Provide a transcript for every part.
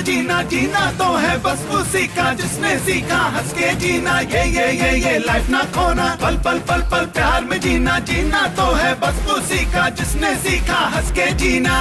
जीना जीना तो है बस उसी का जिसने सीखा हंस के जीना। ये लाइफ ना खोना, पल पल पल पल प्यार में जीना। जीना तो है बस उसी का जिसने सीखा हंस के जीना।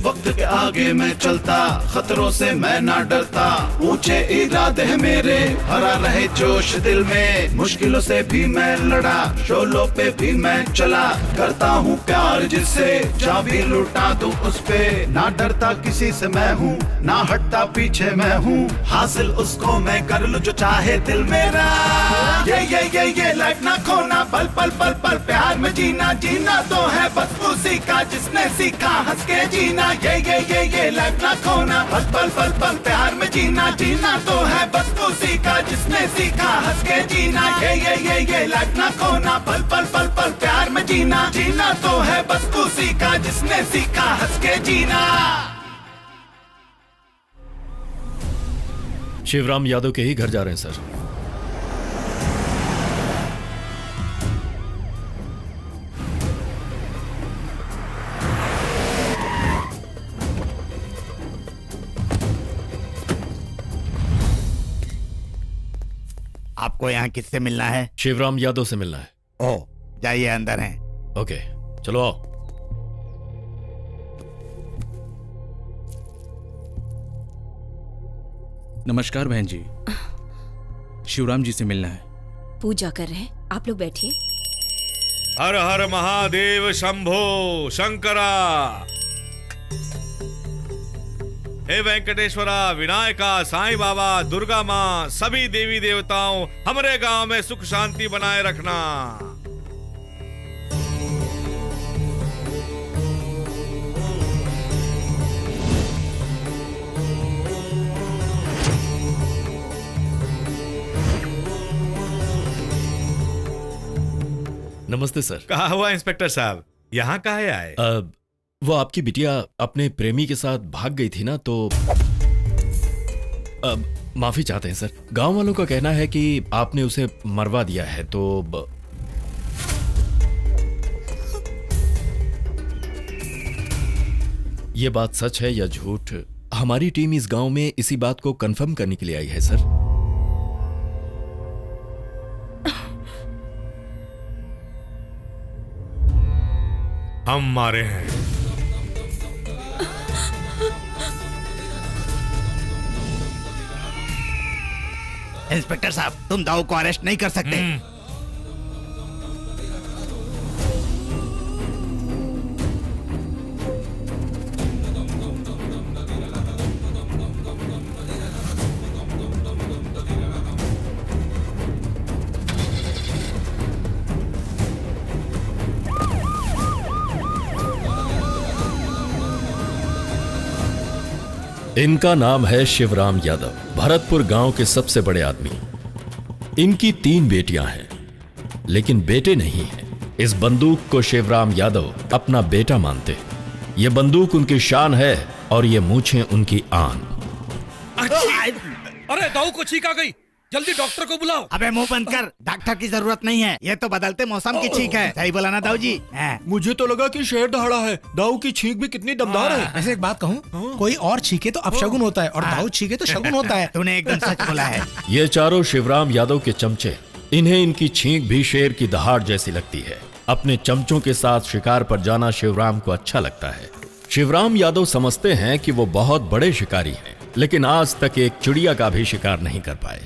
वक्त के आगे मैं चलता, खतरों से मैं ना डरता। ऊंचे इरादे हैं मेरे, भरा रहे जोश दिल में। मुश्किलों से भी मैं लड़ा, शोलों पे भी मैं चला। करता हूँ प्यार जिससे, जा भी लुटा दूं उस पे। ना डरता किसी से मैं हूँ, ना हटता पीछे मैं हूँ। हासिल उसको मैं कर लूं जो चाहे दिल मेरा। ये लाइफ ना खोना, पल पल पल पल प्यार में जीना। जीना तो है बस उसी का जिसने सीखा हंस के जीना। ये लाइफ ना खोना, पल पल पल पल प्यार में जीना। जीना तो है बस उसी का जिसने सीखा हंस के जीना। ये लाइफ ना खोना, पल पल पल पल प्यार में जीना। जीना तो है बस उसी का जिसने सीखा हंस के जीना। शिवराम यादव के ही घर जा रहे हैं सर। आपको यहाँ किससे मिलना है? शिवराम यादव से मिलना है। ओह, जाइए अंदर हैं। ओके, चलो आओ। नमस्कार बहन जी, शिवराम जी से मिलना है। पूजा कर रहे हैं, आप लोग बैठिए। हर हर महादेव शंभो शंकरा। हे वेंकटेश्वरा, विनायका, साईं बाबा, दुर्गा माँ, सभी देवी देवताओं, हमारे गांव में सुख शांति बनाए रखना। नमस्ते सर। कहा हुआ इंस्पेक्टर साहब, यहाँ काहे आए? वो आपकी बिटिया अपने प्रेमी के साथ भाग गई थी ना, तो माफी चाहते हैं सर। गांव वालों का कहना है कि आपने उसे मरवा दिया है, तो ये बात सच है या झूठ? हमारी टीम इस गांव में इसी बात को कंफर्म करने के लिए आई है सर। हम मारे हैं। इंस्पेक्टर साहब, तुम दाऊ को अरेस्ट नहीं कर सकते। इनका नाम है शिवराम यादव, भरतपुर गांव के सबसे बड़े आदमी। इनकी 3 बेटियां हैं, लेकिन बेटे नहीं हैं। इस बंदूक को शिवराम यादव अपना बेटा मानते। ये बंदूक उनकी शान है और ये मूछें उनकी आन। अरे दाऊ को छींक आ गई, जल्दी डॉक्टर को बुलाओ। अबे मुंह बंद कर, डॉक्टर की जरूरत नहीं है। ये तो बदलते मौसम की छींक है। सही बोला ना दाऊ जी? मुझे तो लगा कि शेर दहाड़ा है। दाऊ की छींक भी कितनी दमदार है। वैसे एक बात कहूँ, कोई और छींके तो अपशगुन होता है और दाऊ छींके तो शगुन होता है। तूने एकदम सच बोला है। ये चारों शिवराम यादव के चमचे। इन्हें इनकी छींक भी शेर की दहाड़ जैसी लगती है। अपने चमचों के साथ शिकार पर जाना शिवराम को अच्छा लगता है। शिवराम यादव समझते हैं कि वो बहुत बड़े शिकारी हैं, लेकिन आज तक एक चिड़िया का भी शिकार नहीं कर पाए।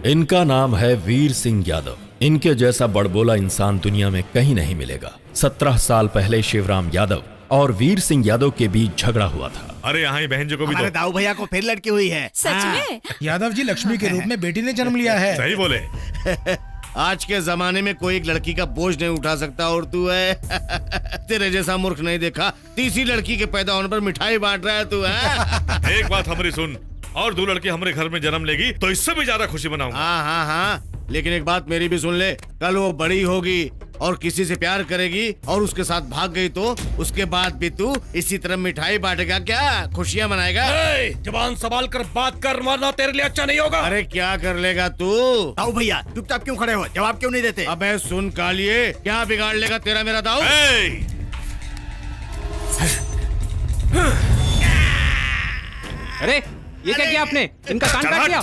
इनका नाम है वीर सिंह यादव। इनके जैसा बड़बोला इंसान दुनिया में कहीं नहीं मिलेगा। 17 साल पहले शिवराम यादव और वीर सिंह यादव के बीच झगड़ा हुआ था। अरे यहाँ ही बहन जी को भी हमारे दो। दाऊ भैया को फिर लड़की हुई है। सच में? यादव जी लक्ष्मी के रूप में बेटी ने जन्म लिया है। सही बोले। आज के जमाने में कोई एक लड़की का बोझ नहीं उठा सकता और तू है तेरे जैसा मूर्ख नहीं देखा। तीसरी लड़की के पैदा होने पर मिठाई बांट रहा है तू है। एक बात हमारी सुन, और 2 लड़की हमारे घर में जन्म लेगी तो इससे भी ज्यादा खुशी मनाऊंगा। हाँ हाँ हाँ, लेकिन एक बात मेरी भी सुन ले, कल वो बड़ी होगी और किसी से प्यार करेगी और उसके साथ भाग गई तो उसके बाद भी तू इसी तरह मिठाई बांटेगा क्या, खुशियाँ मनाएगा? जबान संभाल कर बात कर, वरना तेरे लिए अच्छा नहीं होगा। अरे क्या कर लेगा तू? दाऊ भैया चुपचाप क्यों खड़े हो, जवाब क्यों नहीं देते? अबे सुन कालिए, क्या बिगाड़ लेगा तेरा मेरा दाऊ? अरे ये क्या किया आपने? इनका कान काट दिया।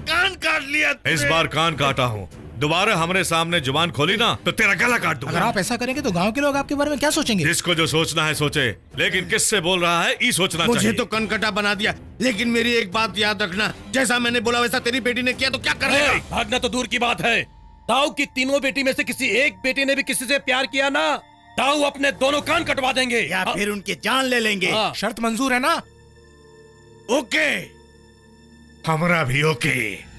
कान काट लिया तूने। इस बार कान काटा हूँ, दोबारा हमारे सामने जुबान खोली ना तो तेरा गला काट अगर दूंगा। आप ऐसा करेंगे तो गांव के लोग आपके बारे में क्या सोचेंगे? जिसको जो सोचना है सोचे, लेकिन किससे बोल रहा है ये सोचना मुझे चाहिए। तो कनकटा बना दिया, लेकिन मेरी एक बात याद रखना, जैसा मैंने बोला वैसा तेरी बेटी ने किया तो क्या कर लेगा? भागना तो दूर की बात है, दाऊ की तीनों बेटी में से किसी एक बेटी ने भी किसी से प्यार किया ना, दाऊ अपने दोनों कान कटवा देंगे या फिर उनकी जान ले लेंगे। हाँ। शर्त मंजूर है ना? ओके, हमारा भी ओके।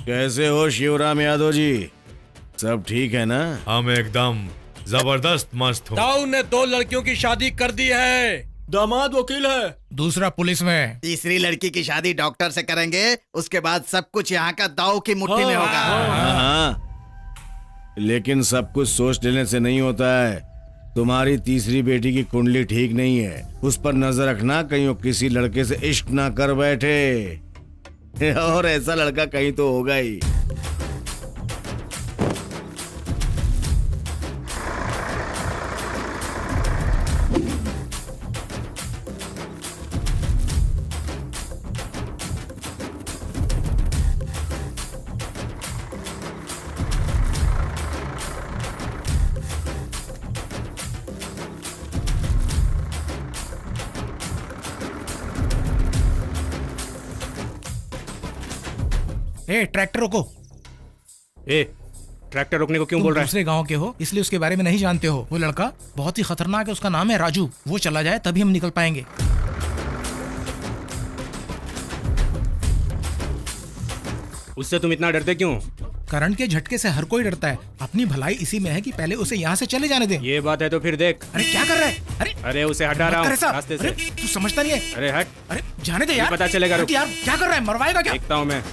कैसे हो शिवराम यादव जी, सब ठीक है ना? हम एकदम जबरदस्त मस्त हूँ। दाऊ ने 2 लड़कियों की शादी कर दी है। दामाद वकील है, दूसरा पुलिस में। तीसरी लड़की की शादी डॉक्टर से करेंगे, उसके बाद सब कुछ यहाँ का दाऊ की मुट्ठी में होगा। हाँ, लेकिन सब कुछ सोच लेने से नहीं होता है। तुम्हारी तीसरी बेटी की कुंडली ठीक नहीं है, उस पर नजर रखना, कहीं वो किसी लड़के से इश्क ना कर बैठे। और ऐसा लड़का कहीं तो होगा ही। ए ट्रैक्टर रोको। ए ट्रैक्टर रोकने को क्यों तुम बोल रहा है? दूसरे गांव के हो इसलिए उसके बारे में नहीं जानते हो। वो लड़का बहुत ही खतरनाक है, उसका नाम है राजू। वो चला जाए तभी हम निकल पाएंगे। उससे तुम इतना डरते क्यों? करंट के झटके से हर कोई डरता है। अपनी भलाई इसी में है कि पहले उसे यहाँ से चले जाने दें। ये बात है तो फिर देख। अरे क्या कर रहा है? अरे अरे उसे हटा रहा मत कर हूँ ऐसा। रास्ते से। अरे तू समझता नहीं है। अरे हट, अरे जाने दे यार। पता चलेगा, रुक। हट यार, क्या कर रहा है? मरवाएगा क्या? देखता हूँ मैं।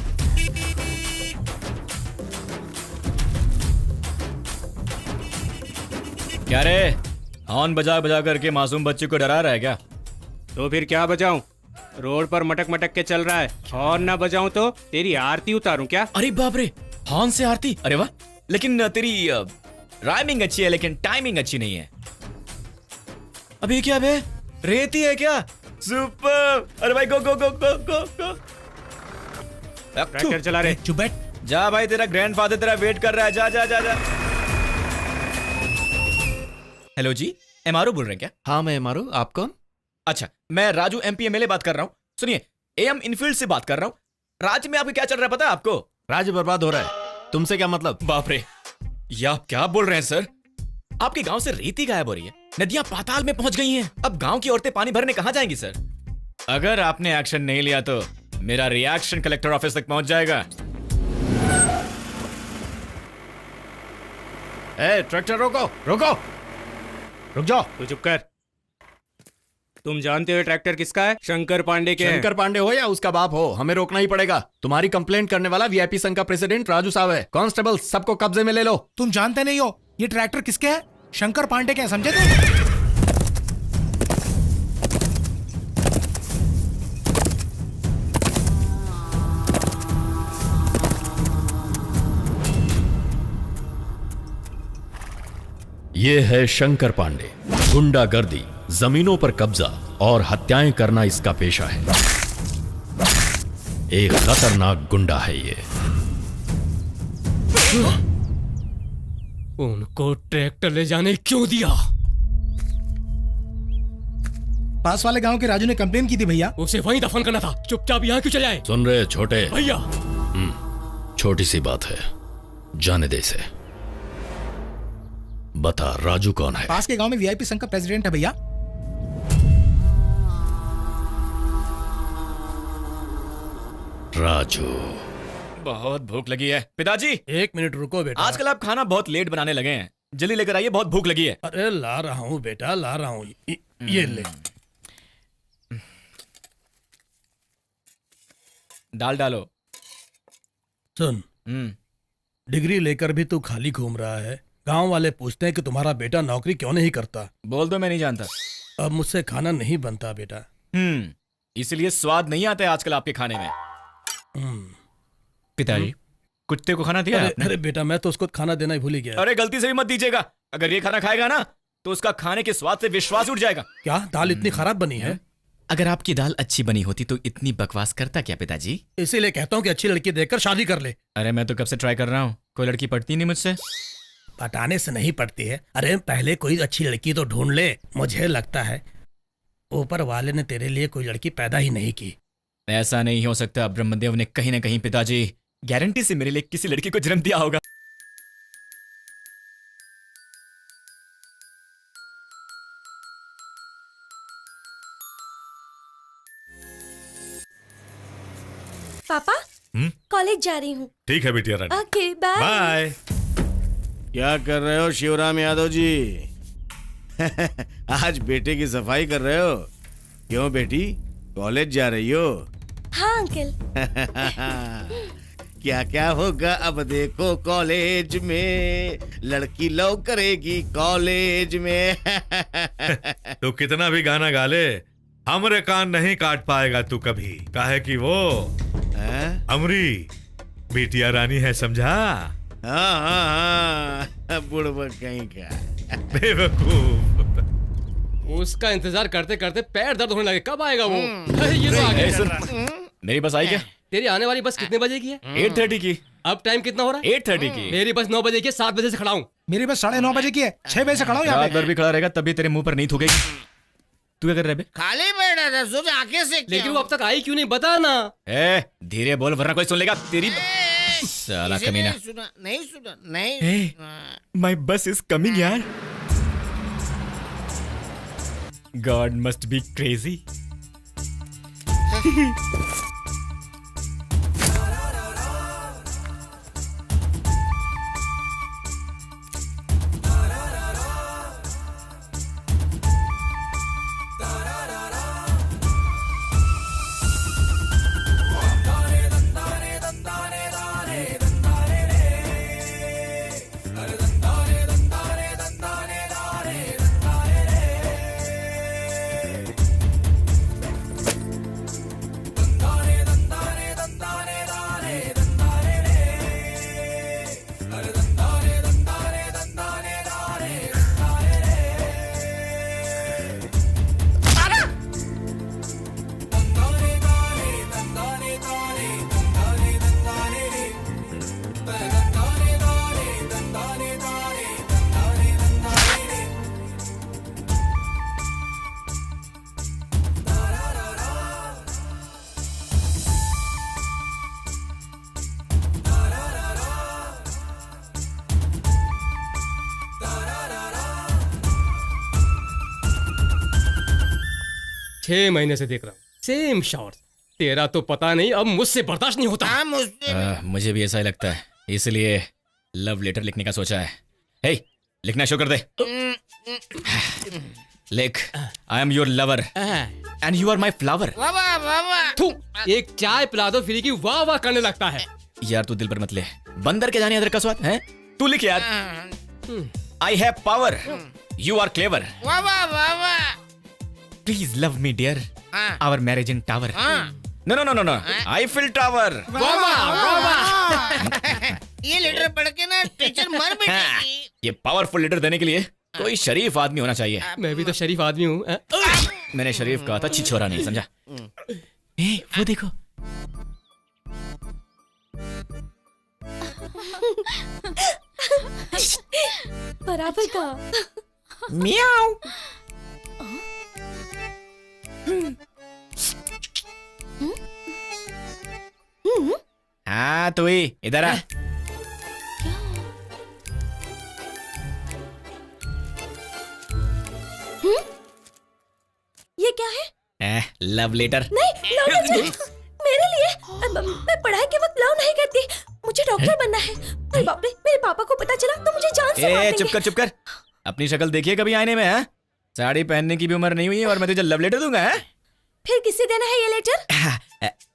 क्या रे, हॉर्न बजा बजा करके मासूम बच्चे को डरा रहा है क्या? तो फिर क्या बजाऊं? रोड पर मटक मटक के चल रहा है, और ना बजाऊं तो तेरी आरती उतारूं क्या? अरे बाप रे, हॉर्न से आरती? अरे वाह, लेकिन तेरी राइमिंग अच्छी है लेकिन टाइमिंग अच्छी नहीं है। अभी क्या बे, रेती है क्या? सुपर! अरे भाई गो गो गो गो गो गो। ट्रैक्टर चला रे। चुप बैठ। जा भाई, तेरा ग्रैंडफादर तेरा वेट कर रहा है। जा जा जा जा। हेलो जी, एमआरओ बोल रहे हैं क्या? हाँ मैं एमआरओ, आप कौन? अच्छा, मैं राजू एमपी एमएलए बात कर रहा हूँ। सुनिए, एम इनफील्ड से बात कर रहा हूँ। राज्य में आपको क्या चल रहा है पता है आपको? राज्य बर्बाद हो रहा है, तुमसे क्या मतलब? बाप रे, ये आप क्या बोल रहे हैं सर? आपके गांव से रेती गायब हो रही है, नदियां पाताल में पहुंच गई हैं। अब गांव की औरतें पानी भरने कहां जाएंगी सर? अगर आपने एक्शन नहीं लिया तो मेरा रिएक्शन कलेक्टर ऑफिस तक पहुंच जाएगा। ए ट्रैक्टर रोको, रोको, रुक जाओ। तू चुप कर। तुम जानते हो ट्रैक्टर किसका है? शंकर पांडे के हैं। शंकर पांडे हो या उसका बाप हो, हमें रोकना ही पड़ेगा। तुम्हारी कंप्लेंट करने वाला वीआईपी संघ का प्रेसिडेंट राजू साहब है। कांस्टेबल सबको कब्जे में ले लो। तुम जानते नहीं हो ये ट्रैक्टर किसके है? शंकर पांडे के हैं, समझे तुम? ये है शंकर पांडे। गुंडागर्दी, जमीनों पर कब्जा और हत्याएं करना इसका पेशा है। एक खतरनाक गुंडा है ये। उनको ट्रैक्टर ले जाने क्यों दिया? पास वाले गांव के राजू ने कंप्लेन की थी भैया। उसे वहीं दफन करना था, चुपचाप यहाँ क्यों चले आए? सुन रहे छोटे, भैया छोटी सी बात है, जाने दे इसे। बता राजू कौन है? पास के गांव में वीआईपी संघ का प्रेसिडेंट है भैया। राजू। बहुत भूख लगी है पिताजी। 1 मिनट रुको बेटा। आजकल आप खाना बहुत लेट बनाने लगे हैं। जल्दी लेकर आइए, बहुत भूख लगी है। अरे ला रहा हूँ बेटा, ला रहा हूँ। ये ले। दाल डालो। सुन, डिग्री लेकर भी तू खाली घूम रहा है। गांव वाले पूछते हैं कि तुम्हारा बेटा नौकरी क्यों नहीं करता। बोल दो मैं नहीं जानता। अब मुझसे खाना नहीं बनता बेटा। इसलिए स्वाद नहीं आता है आजकल आपके खाने में। पिताजी, कुत्ते को खाना दिया आपने? अरे बेटा, मैं तो उसको खाना देना ही भूल ही गया। अरे गलती से भी मत दीजिएगा। अगर ये खाना खाएगा ना तो उसका खाने के स्वाद से विश्वास उठ जाएगा। क्या दाल इतनी खराब बनी है? अगर आपकी दाल अच्छी बनी होती तो इतनी बकवास करता क्या पिताजी? इसीलिए कहता हूँ कि अच्छी लड़की देखकर शादी कर ले। अरे मैं तो कब से ट्राई कर रहा हूँ, कोई लड़की पटती नहीं मुझसे। पटाने से नहीं पड़ती है। अरे पहले कोई अच्छी लड़की तो ढूंढ ले। मुझे लगता है ऊपर वाले ने तेरे लिए कोई लड़की पैदा ही नहीं की। ऐसा नहीं हो सकता। ब्रह्मदेव ने कहीं ना कहीं पिताजी गारंटी से मेरे लिए किसी लड़की को जन्म दिया होगा। पापा, कॉलेज जा रही हूँ। ठीक है बिटिया रानी। Okay, bye. बाय। क्या कर रहे हो शिवराम यादव जी? आज बेटे की सफाई कर रहे हो? क्यों बेटी, कॉलेज जा रही हो? हाँ अंकल। क्या क्या होगा अब देखो कॉलेज में, लड़की लव करेगी कॉलेज में। तू कितना भी गाना गा ले, हमरे कान नहीं काट पाएगा तू कभी। काहे कि वो अमरी बिटिया रानी है, समझा? हाँ हाँ हाँ, बुढ़बक कहीं का। बेवकूफ। उसका इंतजार करते करते पैर दर्द होने लगे। कब आएगा वो? ये तो आ गया। मेरी बस आई क्या? तेरी आने वाली बस कितने बजे की है? 8:30 की। अब टाइम कितना हो रहा है? 8:30 की। मेरी बस 9 बजे की है, 7 बजे से खड़ा हूँ। मेरी बस 9:30 बजे की है, 6 बजे से खड़ा हूँ यहाँ रात पे। भर भी खड़ा रहेगा तभी तेरे मुंह पर नहीं थूकेगी। तू क्या कर रहा है बे? खाली बैठा था, सोच आंखें से। लेकिन वो अब तक आई क्यों नहीं, बता ना। धीरे बोल वरना कोई सुन लेगा तेरी। साला कमीना। नहीं सुना नहीं। माय बस इज कमिंग यार। God must be crazy. छह महीने से देख रहा हूँ, सेम शॉट। तेरा तो पता नहीं, अब मुझसे बर्दाश्त नहीं होता। मुझे भी ऐसा ही लगता है, इसलिए लव लेटर लिखने का सोचा है। हे, लिखना शुरू कर दे। लिख, I am your lover and you are my flower. थू, एक चाय पिला दो फ्री की, वाह वाह करने लगता है। यार तू दिल पर मत ले, बंदर के जाने अदरक का स्वाद है। तू लिख यार। I have power, you are clever, please love me dear, our marriage in tower. No no no no, Eiffel tower. ये लेटर पढ़ के ना टीचर मर बैठेगी। ये पावरफुल लेटर देने के लिए कोई शरीफ आदमी होना चाहिए। मैं भी तो शरीफ आदमी हूँ। मैंने शरीफ कहा था, छिछोरा नहीं, समझा? ए, वो देखो। बराबर का। मियाऊ। हाँ तू ही इधर आ। ये क्या है? Love letter. नहीं, लव लेटर मेरे लिए। मैं पढ़ाई के वक्त लव नहीं करती। मुझे डॉक्टर बनना है। अरे बाप रे, मेरे पापा को पता चला तो मुझे जान से मार देंगे। चुप कर। अपनी शक्ल देखिए कभी आईने में, है? साड़ी पहनने की भी उम्र नहीं हुई है और मैं तुझे लव लेटर दूंगा, है? फिर किसे देना है ये लेटर?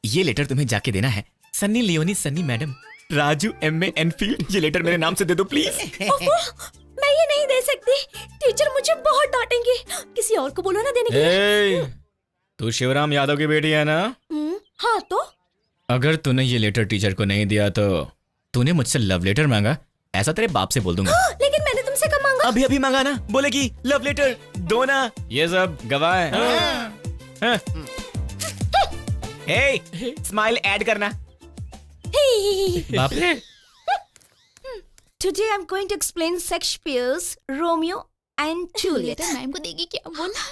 ये लेटर तुम्हें जाके देना है Sunny Leone, Sunny madam, Raju MA Enfield. ये लेटर मेरे नाम से दे दो प्लीज। मैं ये नहीं दे सकती, टीचर मुझे बहुत डांटेंगे। किसी और को बोलो ना देने के लिए। तू शिवराम यादव की बेटी है ना? हाँ तो अगर तूने ये लेटर टीचर को नहीं दिया तो तूने मुझसे लव लेटर मांगा, ऐसा तेरे बाप से बोल दूंगा। लेकिन मैंने तुमसे कब मांगा? अभी मांगा ना, बोले कि लव लेटर दो ना। ये सब गवाह है। हे, स्माइल ऐड करना। बाप रे। Today I'm going to explain Shakespeare's Romeo and Juliet. Ma'am को देगी क्या बोला?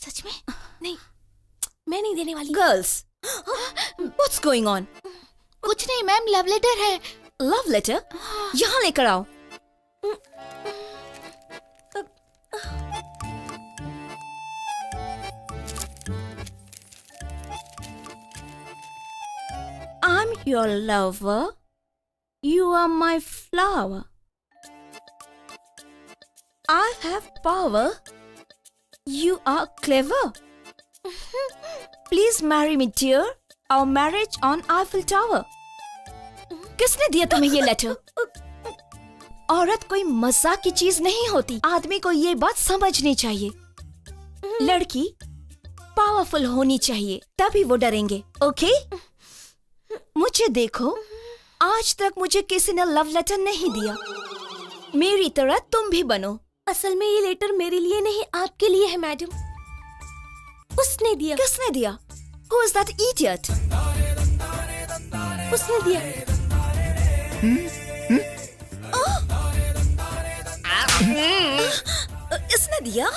सच में? नहीं, मैं नहीं देने वाली। Girls, what's going on? कुछ नहीं मैम, लव लेटर है। Love letter? यहाँ लेकर आओ। I'm your lover. You are my flower. I have power. You are clever. Please marry me, dear. Our marriage on Eiffel Tower. किसने दिया तुम्हें ये लेटर? औरत कोई मजाक की चीज नहीं होती। आदमी को ये बात समझनी चाहिए। लड़की पावरफुल होनी चाहिए, तभी वो डरेंगे। ओके? मुझे देखो, आज तक मुझे किसी ने लव लेटर नहीं दिया। मेरी तरह तुम भी बनो। असल में ये लेटर मेरे लिए नहीं, आपके लिए है मैडम। उसने दिया। किसने दिया? Who is that idiot? उसने दिया। इसने दिया?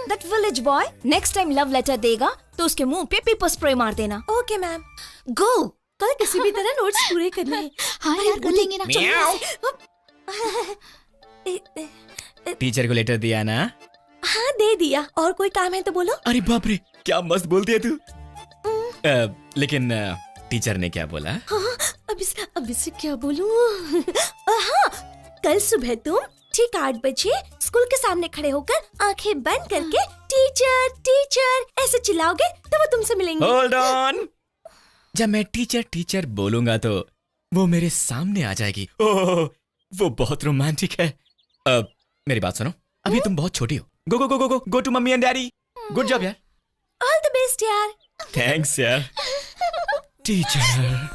That village boy next time love letter देगा तो उसके मुंह पे पेपर स्प्रे मार देना। Okay ma'am. Go. कल किसी भी तरह नोट्स पूरे करने हैं। हाँ यार, बोलेंगे ना। टीचर को लेटर दिया ना? हाँ दे दिया। और कोई काम है तो बोलो। अरे बाप रे, क्या मस्त बोलती है तू। लेकिन टीचर ने क्या बोला? हाँ, अभी से क्या बोलूं? हाँ, कल सुबह तुम ठीक 8 बजे स्कूल के सामने खड़े होकर आंखें बंद करके टीचर टीचर ऐसे चिल्लाओगे तो वो तुमसे मिलेंगे। Hold on. जब मैं टीचर टीचर बोलूंगा तो वो मेरे सामने आ जाएगी। ओह, वो बहुत रोमांटिक है। मेरी बात सुनो, अभी तुम बहुत छोटी हो। Go go go go go go to mummy and daddy. Good job यार। ऑल द बेस्ट यार। थैंक्स यार। टीचर।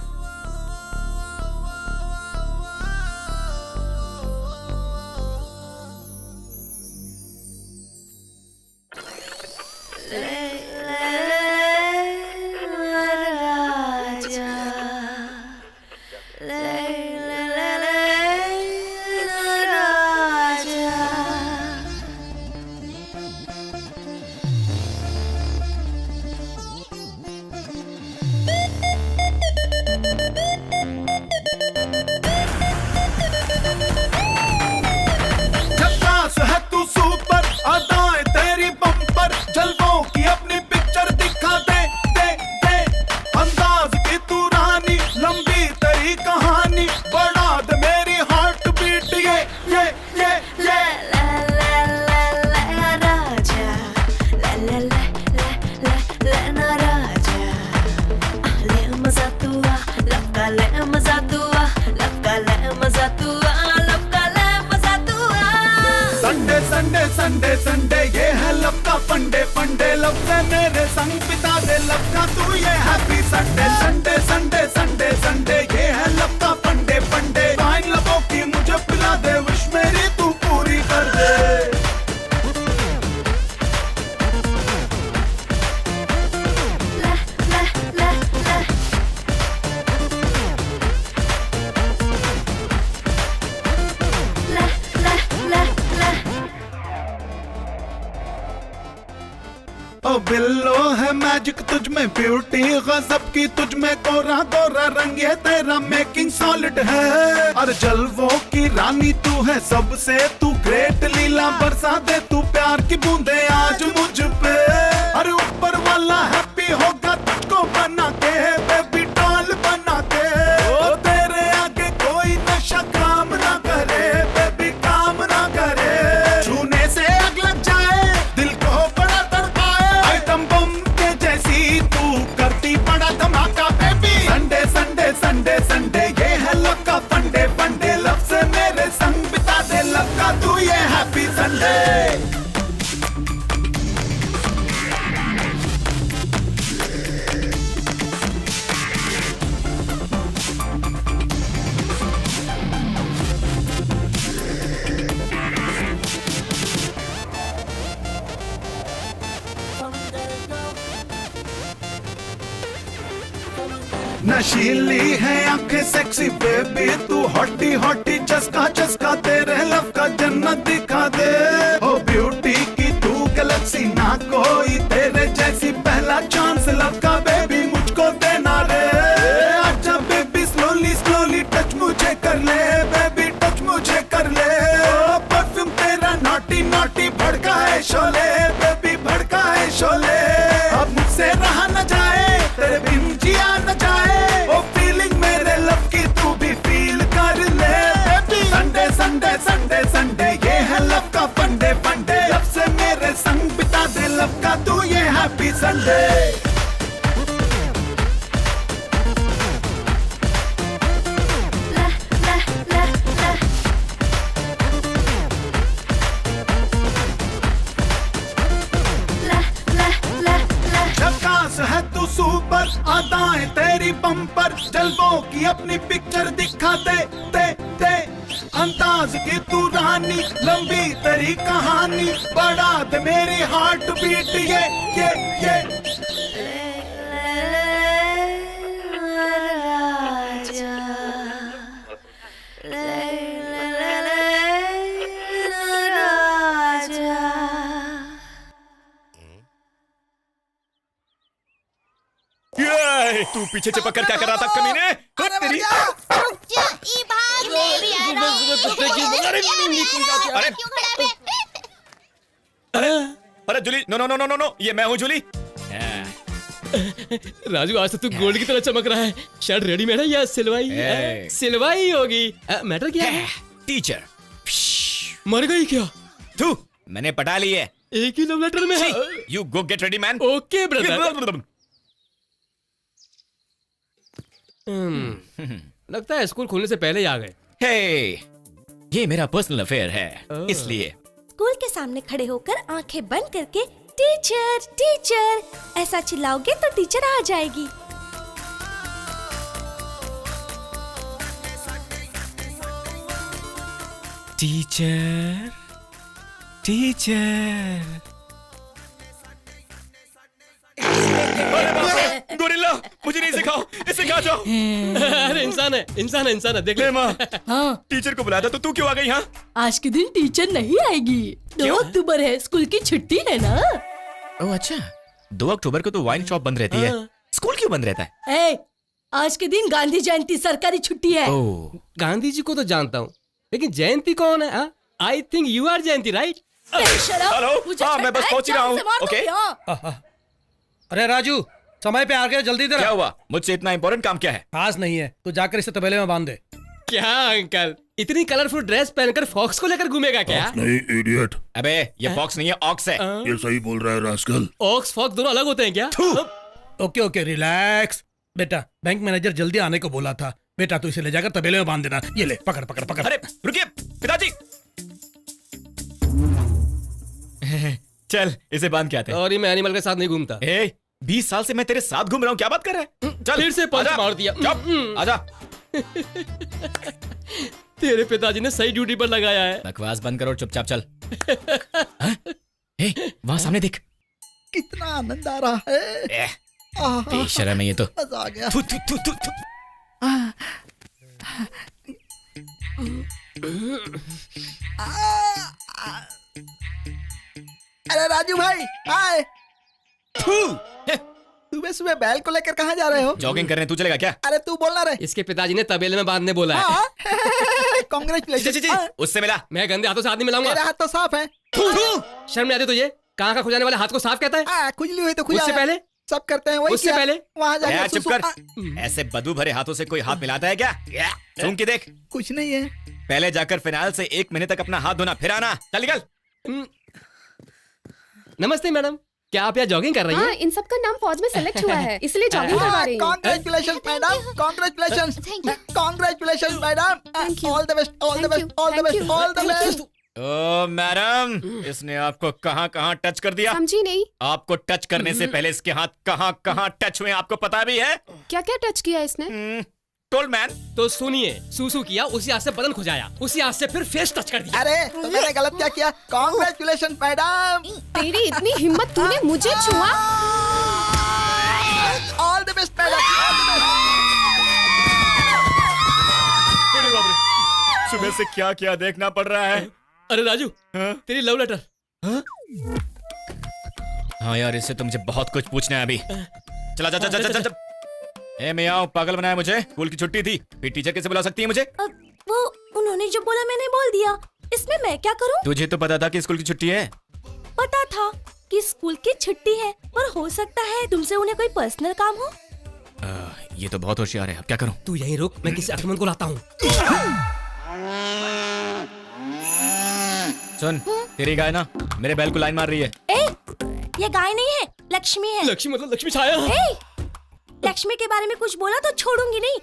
झकास है तू सुपर, अदाएं तेरी बम्पर, जलवों की अपनी पिक्चर दिखा दे दे दे। अंदाज की तू रानी, लंबी तेरी कहानी, बढ़ा दे मेरी हार्ट बीट। ये संडे संडे संडे संडे ये है लब का फंडे फंडे। लब से मेरे संग बिता दे लब का तू ये happy Sunday. Sunday Sunday Sunday Sunday ये है लब का फंडे फंडे। वाइन लबों की मुझे पिला दे, विश मेरी तू पूरी कर दे। ओ बिल्लो है मैजिक तुझ में, ब्यूटी गजब की तुझ में, गोरा गोरा रंग है तेरा, मेकिंग सॉलिड है। और जलवों की रानी तू है, सबसे तू ग्रेट, लीला बरसा दे तू प्यार की बूंदे आज मुझ पे। अरे ऊपर वाला हैप्पी होगा तुझको बना के, बेबी डॉल बना के। ओ तेरे आगे कोई नशीली है आंखें सेक्सी बेबी तू हॉटी हॉटी चस्का चस्का तेरे लव का जन्नत दिखा दे ओ ब्यूटी की तू गैलेक्सी ना कोई तेरे जैसी पहला चांस लव का बेबी मुझको देना रे आजा बेबी स्लोली स्लोली टच मुझे कर ले बेबी टच मुझे कर ले ओ परफ्यूम तेरा नॉटी नॉटी भड़का है शोले बेबी भड़का है शोले अब मुझसे रहा न जाए तेरे बिन जिया न जाए ओ फीलिंग मेरे लव की तू भी फील कर ले संडे संडे संडे संडे ये है लव का फंडे फंडे लव से मेरे संग बिता दे लव का तू ये हैप्पी संडे झकास है तू सुपर अदाएं तेरी बम्पर जलवों की अपनी पिक्चर दिखा दे ते अंदाज की तू रानी लंबी तेरी कहानी बढ़ा दे मेरी हार्ट बीट ये तू पीछे चिपक कर क्या कर रहा था कमीने? तेरी अरे Julie no no no no no no ये मैं हूँ जूली। राजू आज तो तू गोल्ड की तरह चमक रहा है। शर्ट रेडीमेड है या सिलवाई? सिलवाई होगी। मैटर क्या है? टीचर मर गई क्या? तू मैंने पटा ली है। एक ही लव लेटर में है। You go get ready man. Okay brother. लगता है स्कूल खुलने से पहले ही आ गए। हे, ये मेरा पर्सनल अफेयर है इसलिए। स्कूल के सामने खड़े होकर आंखें बंद करके टीचर टीचर ऐसा चिल्लाओगे तो टीचर आ जाएगी। टीचर टीचर गोरिल्ला मुझे नहीं सिखाओ इसे खा जाओ। अरे इंसान है इंसान है इंसान है देख ले। माँ हाँ टीचर को बुलाया था तो तू क्यों आ गई यहाँ? आज के दिन टीचर नहीं आएगी। 2 अक्टूबर है स्कूल की छुट्टी है ना। ओह अच्छा 2 अक्टूबर को तो वाइन शॉप बंद रहती है। स्कूल क्यों बंद रहता है? आज के दिन गांधी जयंती सरकारी छुट्टी है। ओह गांधी जी को तो जानता हूँ लेकिन जयंती कौन है? I think you are Jayanti right? Hello हाँ मैं बस पहुंच ही रहा हूँ। ओके अरे राजू समय पे आ गया जल्दी इधर। क्या हुआ? मुझसे इतना इंपॉर्टेंट काम क्या है? खास नहीं है तो जाकर इसे तबेले में बांध दे। क्या अंकल इतनी कलरफुल ड्रेस पहनकर फॉक्स को लेकर घूमेगा क्या? नहीं इडियट। अबे ये फॉक्स नहीं है ऑक्स है। ये सही बोल रहा है रास्कल। ऑक्स फॉक्स दोनों अलग होते हैं क्या? ओके ओके रिलैक्स बेटा। बैंक मैनेजर जल्दी आने को बोला था। बेटा तू इसे ले जाकर तबेले में बांध देना। ये ले पकड़ पकड़ पकड़। अरे रुकिए पिताजी। चल इसे बांध के आते हैं। और मैं एनिमल के साथ नहीं घूमता। 20 साल से मैं तेरे साथ घूम रहा हूँ क्या बात कर रहा है? चल फिर से पंच मार दिया। आजा। तेरे पिताजी ने सही ड्यूटी पर लगाया है। बकवास बंद करो चुपचाप चल। वहाँ सामने देख कितना आनंद आ रहा है। बेशरम है ये तो। मजा आ गया। थू, थू, थू, थू, थू। अरे राजू भाई हाय। सुबह सुबह बैल को लेकर कहाँ जा रहे हो? जॉगिंग करने तू चलेगा क्या? अरे तू बोलना रे। इसके पिताजी ने तबेले में बांधने बोला है। कांग्रेचुलेशन। उससे मिला। मैं गंदे हाथों से हाथ नहीं मिलाऊंगा। मेरा हाथ तो साफ है। शर्म नहीं आती तुझे? कहाँ का खुजाने वाले हाथ को साफ कहता है? खुजली हुई तो खुजा। उससे पहले सब करते हैं वही। उससे पहले वहाँ जाके चुप कर। ऐसे बदबू भरे हाथों से कोई हाथ मिलाता है क्या? सूंघ के देख। कुछ नहीं है। पहले जाकर फिनाइल से 1 महीने तक अपना हाथ धोना फिर आना। चल निकल। नमस्ते मैडम क्या आप यहाँ जॉगिंग कर रही हैं? इन सब का नाम फौज में सेलेक्ट हुआ है इसलिए जॉगिंग करवा रही हूँ। Congratulation madam. Congratulation. Congratulation madam. All the best all the best all the best all the best. ओ मैडम इसने आपको कहाँ कहाँ टच कर दिया? समझी नहीं। आपको टच करने से पहले इसके हाथ कहाँ कहाँ टच हुए आपको पता भी है? क्या क्या टच किया इसने? Told man. तो सुनिए सूसू किया उसी हाथ से बदन खुजाया उसी हाथ से फिर फेस टच कर दिया। अरे तो मैंने गलत क्या किया? Congratulation madam. तेरी इतनी हिम्मत तूने मुझे छुआ? All the best madam all the best. सुबह से क्या क्या देखना पड़ रहा है। अरे राजू, तेरी लव लेटर। हाँ यार, इससे तो मुझे बहुत कुछ पूछना है अभी। चला जा जा जा जा जा। ए मैं आओ, पागल बनाया मुझे। स्कूल की छुट्टी थी, फिर टीचर कैसे बुला सकती है मुझे? वो उन्होंने जो बोला मैंने बोल दिया, इसमें मैं क्या करूं? तुझे तो पता था कि स्कूल की छुट्टी है। पता था कि स्कूल की छुट्टी है, पर हो सकता है तुमसे उन्हें कोई पर्सनल काम हो। ये तो बहुत होशियार है, अब क्या करूं? तू यहीं रुक, मैं किसी अकलमंद को लाता हूँ। सुन, तेरी गाय ना मेरे बैल को लाइन मार रही है। ये गाय नहीं है, लक्ष्मी है। लक्ष्मी मतलब लक्ष्मी छाया। लक्ष्मी के बारे में कुछ बोला तो छोड़ूंगी नहीं।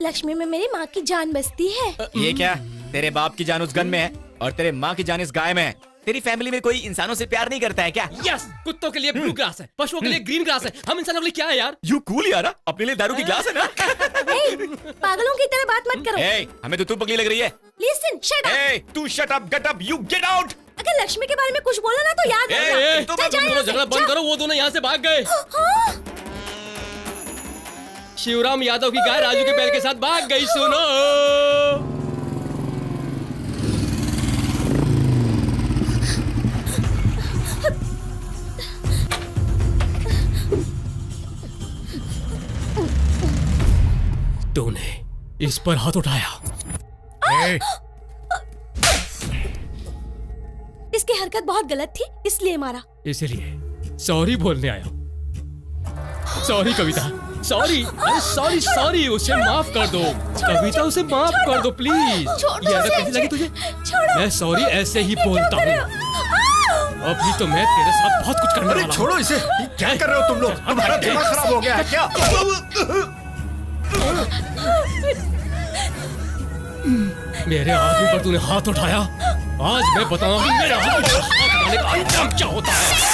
लक्ष्मी में मेरी माँ की जान बसती है। ये क्या? तेरे बाप की जान उस गन में है और तेरे माँ की जान इस गाय में है। तेरी फैमिली में कोई इंसानों से प्यार नहीं करता है क्या? यस, कुत्तों के लिए ब्लू ग्रास है, पशुओं के लिए ग्रीन ग्रास है, हम इंसानों के लिए क्या है यार? यू कूल यार, अपने लिए दारू की ग्लास है ना? पागलों की तरह बात मत करो। हमें तो तू पगली लग रही है। Listen, shut up. तू shut up, get up, you get out. अगर लक्ष्मी के बारे में कुछ बोला ना तो याद रखना। तुम दोनों झगड़ा बंद करो, वो दोनों यहाँ से भाग गए। शिवराम यादव की गाय राजू के बैल के साथ भाग गई। सुनो, तूने इस पर हाथ उठाया। इसकी हरकत बहुत गलत थी, इसलिए मारा। इसलिए सॉरी बोलने आया। सॉरी कविता, सॉरी सॉरी सॉरी, उसे माफ कर दो। कविता, उसे माफ कर दो प्लीज। ये आदत कैसी लगी तुझे? मैं सॉरी ऐसे ही बोलता हूँ। अभी तो मैं तेरे साथ बहुत कुछ करने वाला हूँ। छोड़ो इसे, क्या कर रहे हो तुम लोग? तुम्हारा दिमाग खराब हो गया है क्या? मेरे आदमी पर तूने हाथ उठाया। आज मैं बताऊंगा मेरे आदमी पर हाथ उठाने का अंजाम क्या होता है।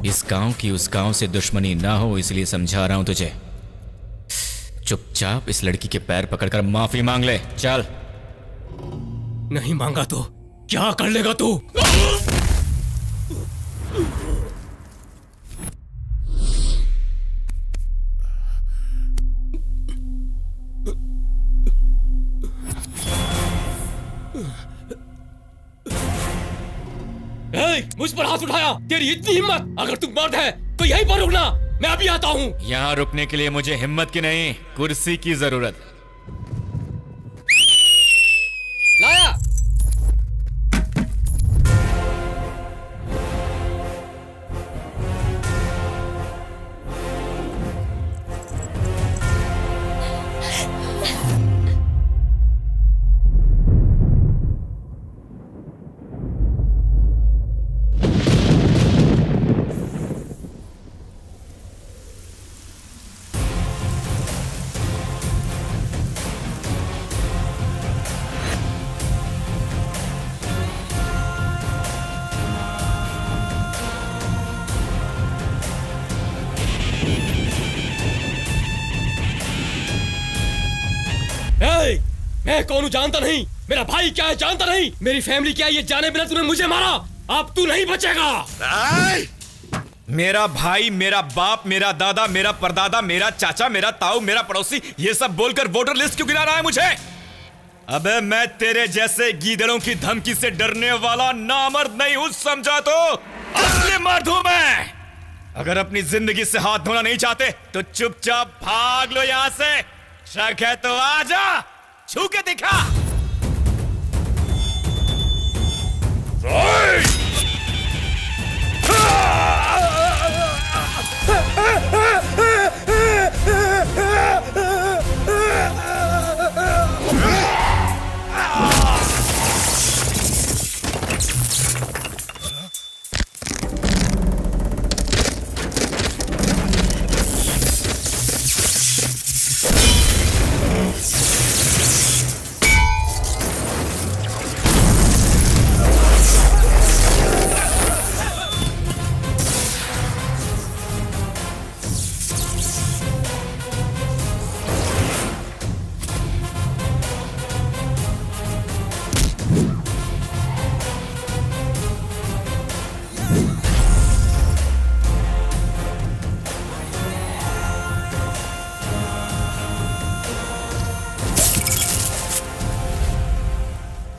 इस गांव की उस गांव से दुश्मनी ना हो, इसलिए समझा रहा हूं तुझे। चुपचाप इस लड़की के पैर पकड़कर माफी मांग ले। चल। नहीं मांगा तो क्या कर लेगा तू? मुझ पर हाथ उठाया, तेरी इतनी हिम्मत? अगर तू मर्द है तो यहीं पर रुकना, मैं अभी आता हूँ। यहाँ रुकने के लिए मुझे हिम्मत की नहीं, कुर्सी की जरूरत। लाया। मैं कौन हूँ जानता नहीं? मेरा भाई क्या है जानता नहीं? मेरी फैमिली क्या है ये जाने बिना तूने मुझे मारा। अब तू नहीं बचेगा। मेरा भाई, मेरा बाप, मेरा दादा, मेरा परदादा, मेरा चाचा, मेरा ताऊ, मेरा पड़ोसी, ये सब बोलकर वोटर लिस्ट क्यों गिरा रहा है मुझे? अबे मैं तेरे जैसे गीदड़ों की धमकी से डरने वाला नामर्द नहीं हूं, समझा? तो असली मर्द हूं मैं। अगर अपनी जिंदगी से हाथ धोना नहीं चाहते तो चुपचाप भाग लो यहां से। शक है तो आजा, छू के दिखा।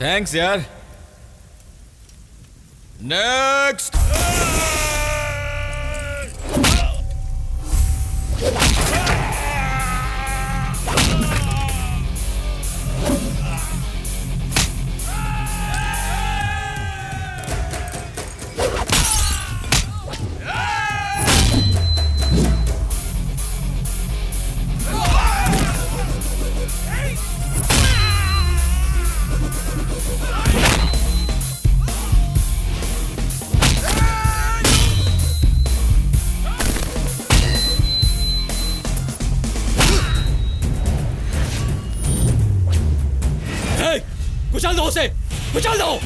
थैंक्स यार। नेक्स्ट। कुचल दो उसे, कुचल दो।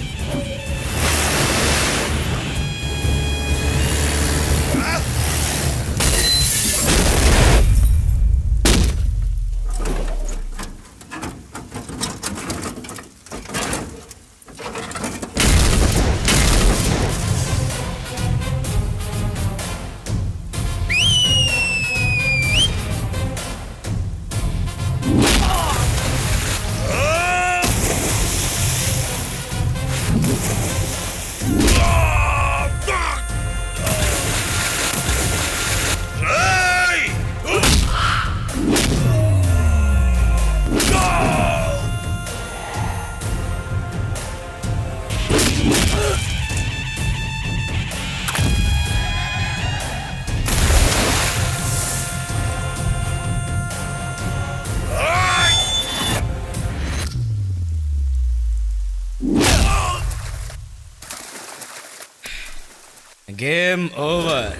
Game over.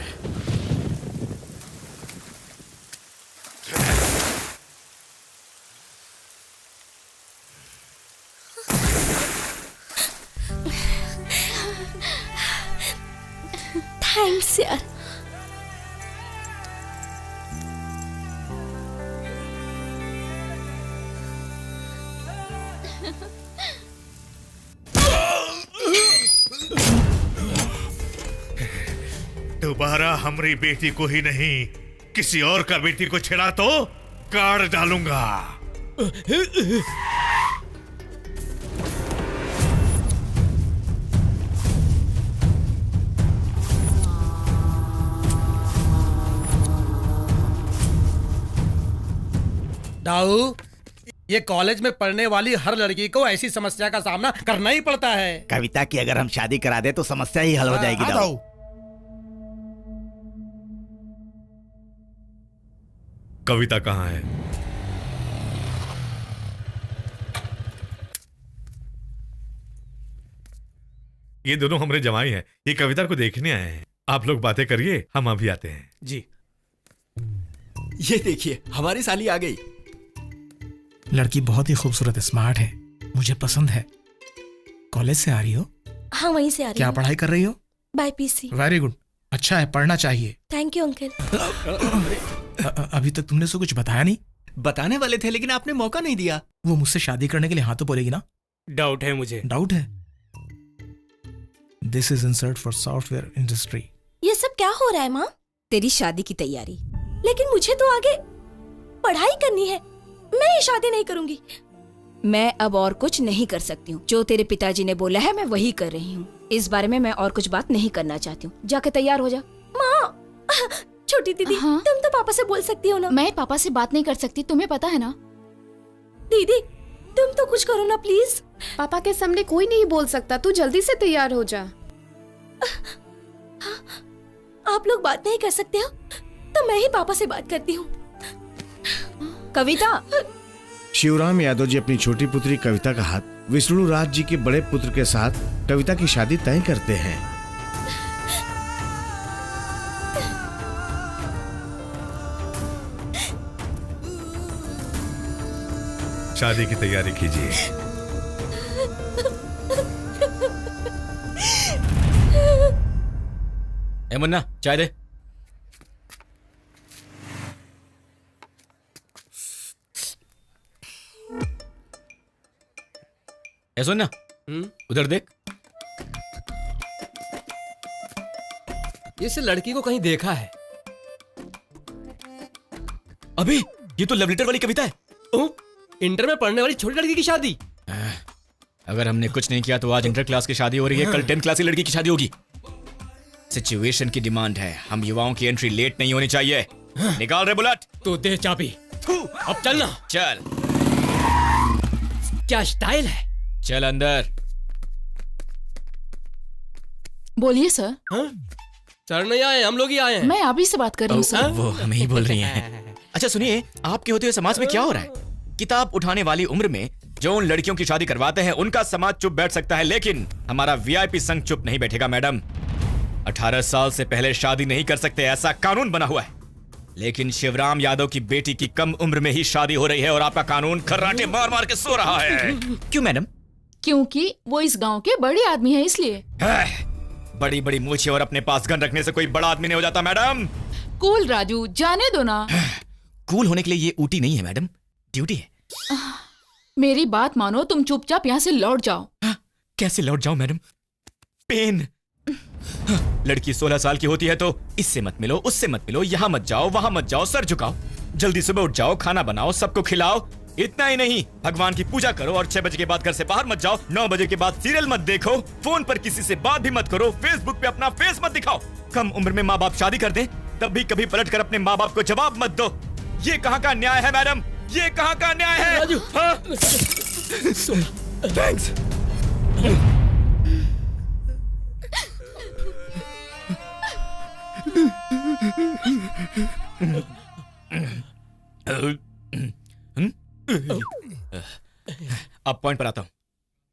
थैंक्स यार। दोबारा हमारी बेटी को ही नहीं किसी और का बेटी को छेड़ा तो काट डालूंगा। दाऊ, ये कॉलेज में पढ़ने वाली हर लड़की को ऐसी समस्या का सामना करना ही पड़ता है। कविता की अगर हम शादी करा दे तो समस्या ही हल हो जाएगी। दाऊ, कविता कहाँ है? ये दोनों हमारे जमाई हैं। ये कविता को देखने आए हैं। आप लोग बातें करिए, हम अभी आते हैं। जी। ये देखिए, हमारी साली आ गई। लड़की बहुत ही खूबसूरत है, स्मार्ट है, मुझे पसंद है। कॉलेज से आ रही हो? हाँ, वहीं से आ रही क्या हूँ। पढ़ाई कर रही हो? बाईपीसी। वेरी गुड, अच्छा है, पढ़ना चाहिए। Thank you uncle. अभी तक तुमने उसको कुछ बताया नहीं? बताने वाले थे लेकिन आपने मौका नहीं दिया। वो मुझसे शादी करने के लिए हाँ तो बोलेगी ना? डाउट है मुझे। डाउट है? This is insert for software industry. ये सब क्या हो रहा है माँ? तेरी शादी की तैयारी। लेकिन मुझे तो आगे पढ़ाई करनी है, मैं ये शादी नहीं करूंगी। मैं अब और कुछ नहीं कर सकती हूँ। जो तेरे पिताजी ने बोला है मैं वही कर रही हूँ। इस बारे में मैं और कुछ बात नहीं करना चाहती हूँ। जाके तैयार हो जा। माँ, छोटी दीदी, हाँ? तुम तो पापा से बोल सकती हो ना। मैं पापा से बात नहीं कर सकती, तुम्हें पता है ना। दीदी, तुम तो कुछ करो ना प्लीज। पापा के सामने कोई नहीं बोल सकता, तू जल्दी से तैयार हो जा। आप लोग बात नहीं कर सकते हो तो मैं ही पापा से बात करती हूँ। कविता। शिवराम यादव जी अपनी छोटी पुत्री कविता का हाथ विष्णु राज जी के बड़े पुत्र के साथ कविता की शादी तय करते हैं। शादी की तैयारी कीजिए। ए मुन्ना, चाय दे। ए सुन ना, उधर देख। इस लड़की को कहीं देखा है। अभी ये तो लव लेटर वाली कविता है। इंटर में पढ़ने वाली छोटी लड़की की शादी। अगर हमने कुछ नहीं किया तो आज इंटर क्लास की शादी हो रही है, कल 10th क्लास की लड़की की शादी होगी। सिचुएशन की डिमांड है, हम युवाओं की एंट्री लेट नहीं होनी चाहिए। निकाल रहे बुलेट। तो दे चाबी, अब चलना। चल। क्या स्टाइल है। चल अंदर। बोलिए सर। सर नहीं आए, हम लोग ही आए हैं। मैं अभी से बात कर रही हूँ सर। वो हमें ही बोल रही हैं। अच्छा सुनिए, आपके होते हुए समाज में क्या हो रहा है? किताब उठाने वाली उम्र में जो उन लड़कियों की शादी करवाते हैं उनका समाज चुप बैठ सकता है, लेकिन हमारा वीआईपी संघ चुप नहीं बैठेगा मैडम। 18 साल से पहले शादी नहीं कर सकते, ऐसा कानून बना हुआ है। लेकिन शिवराम यादव की बेटी की कम उम्र में ही शादी हो रही है और आपका कानून खर्राटे मार मार के सो रहा है। क्यों मैडम? क्योंकि वो इस गांव के बड़े आदमी हैं, इसलिए। बड़ी बड़ी मूछें और अपने पास गन रखने से कोई बड़ा आदमी नहीं हो जाता मैडम। कूल राजू, जाने दो ना। कूल होने के लिए ये ऊटी नहीं है मैडम, ड्यूटी है। मेरी बात मानो, तुम चुपचाप यहाँ से लौट जाओ। कैसे लौट जाओ मैडम? पेन। लड़की 16 साल की होती है तो इससे मत मिलो, उससे मत मिलो, यहाँ मत जाओ, वहां मत जाओ, सर झुकाओ, जल्दी सुबह उठ जाओ, खाना बनाओ, सबको खिलाओ। इतना ही नहीं, भगवान की पूजा करो और 6 बजे के बाद घर से बाहर मत जाओ, 9 बजे के बाद सीरियल मत देखो, फोन पर किसी से बात भी मत करो, फेसबुक पे अपना फेस मत दिखाओ। कम उम्र में माँ बाप शादी कर दें तब भी कभी पलट कर अपने माँ बाप को जवाब मत दो। ये कहाँ का न्याय है मैडम? ये कहाँ का न्याय है? राजू। हाँ? थैंक्स। अब पॉइंट पर आता हूं।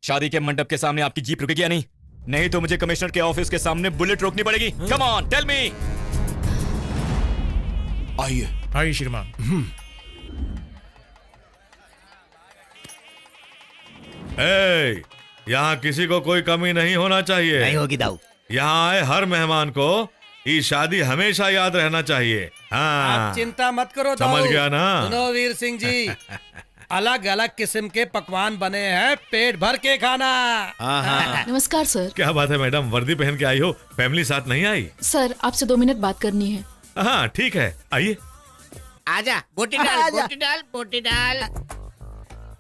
शादी के मंडप के सामने आपकी जीप रुकेगी या नहीं? नहीं तो मुझे कमिश्नर के ऑफिस के सामने बुलेट रोकनी पड़ेगी। Come on, tell me. आइए आइए श्रीमान। यहाँ किसी को कोई कमी नहीं होना चाहिए। नहीं होगी दाऊ। यहाँ आए हर मेहमान को ये शादी हमेशा याद रहना चाहिए। हाँ, आप चिंता मत करो, समझ गया ना? सुनो वीर सिंह जी, अलग अलग किस्म के पकवान बने हैं, पेट भर के खाना। हाँ। नमस्कार सर। क्या बात है मैडम, वर्दी पहन के आई हो, फैमिली साथ नहीं आई? सर आपसे 2 मिनट बात करनी है। हाँ ठीक है, आइए। आजा, बोटी डाल, बोटी डाल, बोटी डाल।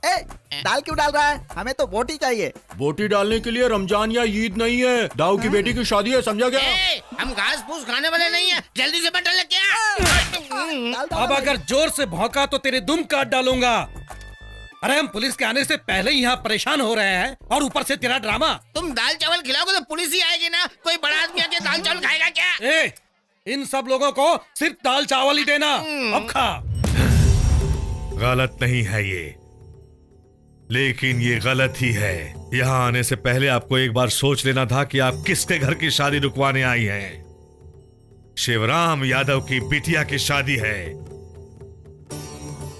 ए, दाल क्यों डाल रहा है? हमें तो बोटी चाहिए। बोटी डालने के लिए रमजान या ईद नहीं है, दाऊ की बेटी की शादी है, समझा क्या? हम घास फूस खाने वाले नहीं है, जल्दी से बटन लेके आ। अब अगर जोर से भौंका तो तेरे दुम काट डालूंगा। अरे हम पुलिस के आने से पहले ही यहाँ परेशान हो रहे हैं और ऊपर से तेरा ड्रामा। तुम दाल चावल खिलाओगे तो पुलिस ही आएगी ना, कोई बड़ा आदमी आके दाल चावल खाएगा क्या? ए, इन सब लोगों को सिर्फ दाल चावल ही देना। अब खा। गलत नहीं है ये, लेकिन ये गलत ही है। यहाँ आने से पहले आपको एक बार सोच लेना था कि आप किसके घर की शादी रुकवाने आई हैं। शिवराम यादव की बिटिया की शादी है।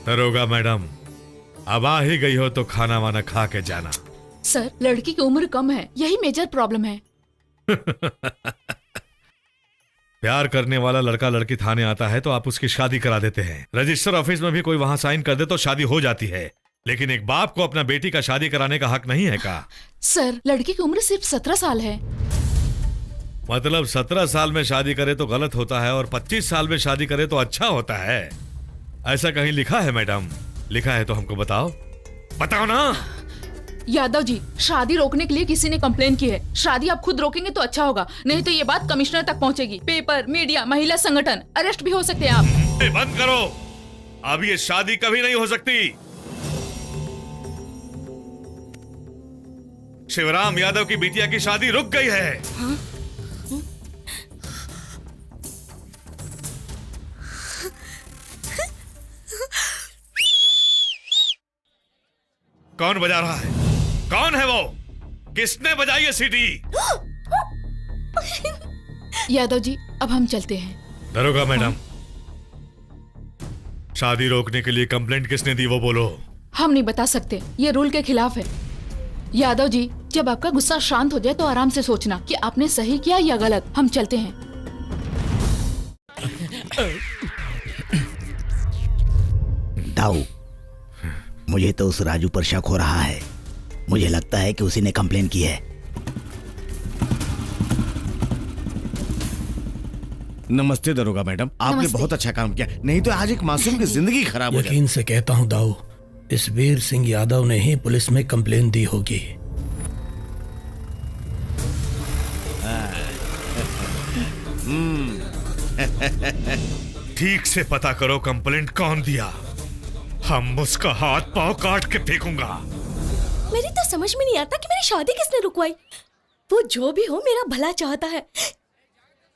दरोगा मैडम, अब आ ही गई हो तो खाना वाना खा के जाना। सर लड़की की उम्र कम है, यही मेजर प्रॉब्लम है। प्यार करने वाला लड़का लड़की थाने आता है तो आप उसकी शादी करा देते हैं। रजिस्टर ऑफिस में भी कोई वहां साइन कर दे तो शादी हो जाती है, लेकिन एक बाप को अपना बेटी का शादी कराने का हक नहीं है का? सर लड़की की उम्र सिर्फ 17 साल है। मतलब 17 साल में शादी करे तो गलत होता है और 25 साल में शादी करे तो अच्छा होता है, ऐसा कहीं लिखा है मैडम? लिखा है तो हमको बताओ, बताओ ना। यादव जी, शादी रोकने के लिए किसी ने कंप्लेन की है। शादी आप खुद रोकेंगे तो अच्छा होगा, नहीं तो ये बात कमिश्नर तक पहुंचेगी। पेपर, मीडिया, महिला संगठन, अरेस्ट भी हो सकते हैं आप। बंद करो, अब ये शादी कभी नहीं हो सकती। शिवराम यादव की बिटिया की शादी रुक गई है। हाँ? कौन बजा रहा है? कौन है वो? किसने बजाई है सीटी? यादव जी, अब हम चलते हैं। दरोगा मैडम, शादी रोकने के लिए कंप्लेंट किसने दी वो बोलो। हम नहीं बता सकते, ये रूल के खिलाफ है। यादव जी, जब आपका गुस्सा शांत हो जाए तो आराम से सोचना कि आपने सही किया या गलत। हम चलते हैं। दाऊ, मुझे तो उस राजू पर शक हो रहा है। मुझे लगता है कि उसी ने कंप्लेन की है। नमस्ते दरोगा मैडम, आपने बहुत अच्छा काम किया, नहीं तो आज एक मासूम की जिंदगी खराब हो जाती। यकीन से कहता हूँ दाऊ, इस वीर सिंह यादव ने ही पुलिस में कंप्लेन दी होगी। ठीक से पता करो कंप्लेंट कौन दिया। हम उसका हाथ पांव काट के फेंकूंगा। मेरी तो समझ में नहीं आता कि मेरी शादी किसने रुकवाई। वो जो भी हो मेरा भला चाहता है,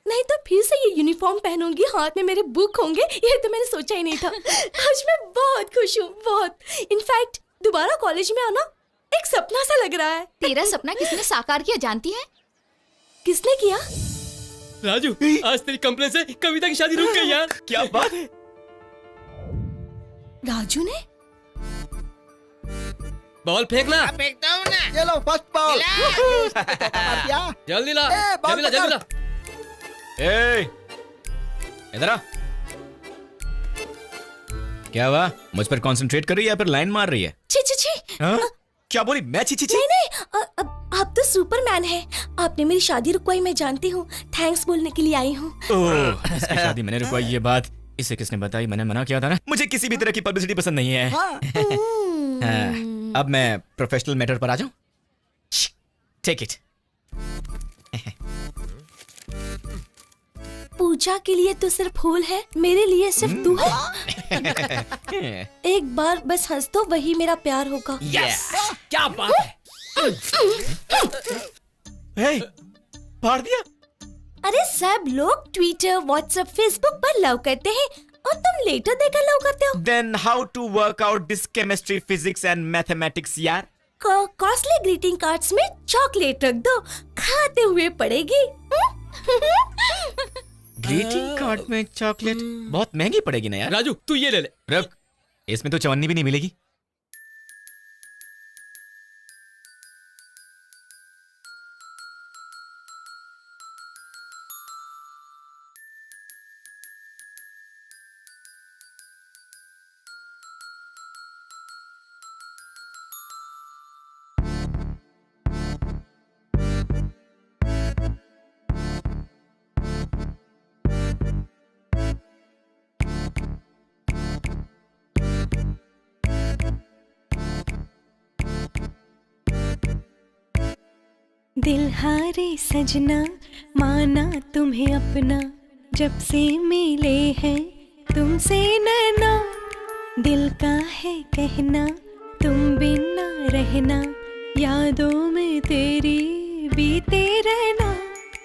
नहीं तो फिर से ये यूनिफॉर्म पहनूंगी, हाथ में मेरे बुक होंगे। ये तो मैंने सोचा ही नहीं था। आज मैं बहुत खुश हूँ, बहुत। इनफैक्ट दोबारा कॉलेज में आना एक सपना सा लग रहा है। तेरा सपना किसने साकार किया जानती है? किसने किया? राजू, आज तेरी कंप्लेन से कविता की शादी रुक गई यार। क्या बात है? राजू ने? बॉल फेंकना। फेंकता हूँ ना। ये लो फर्स्ट बॉल। जल्दी ला, जल्दी ला, जल्दी ला। इधर आ। क्या हुआ? मुझ पर कंसंट्रेट कर रही है या फिर लाइन मार रही है? छी छी छी। क्या बोली? मैं छी छी छी? नहीं, आप तो सुपरमैन है। आपने मेरी शादी रुकवाई, मैं जानती हूँ। थैंक्स बोलने के लिए आई हूँ। इसकी शादी मैंने रुकवाई, ये बात इसे किसने बताई? मैंने मना किया था ना। मुझे किसी भी तरह की पब्लिसिटी पसंद नहीं है। अब मैं प्रोफेशनल मैटर पर आ जाऊं। Take it. पूजा के लिए तो सिर्फ फूल है, मेरे लिए सिर्फ तू है। एक बार बस हंस दो, वही मेरा प्यार होगा। यस, क्या बात है। हे, फाड़ दिया। अरे सब लोग ट्विटर, व्हाट्सएप, फेसबुक पर लव करते हैं और तुम लेटर देकर लव करते हो। Then how to work out this chemistry, physics and mathematics यार? कॉस्टली ग्रीटिंग कार्ड्स में चॉकलेट रख दो, खाते हुए पड़ेगी। ग्रीटिंग कार्ड में चॉकलेट बहुत महंगी पड़ेगी ना यार। राजू, तू ये ले ले। रुक, इसमें तो चवन्नी भी नहीं मिलेगी। दिल हारे सजना, माना तुम्हें अपना, जब से मिले हैं तुमसे नैना। दिल का है कहना, तुम बिना रहना, यादों में तेरी बीते रहना।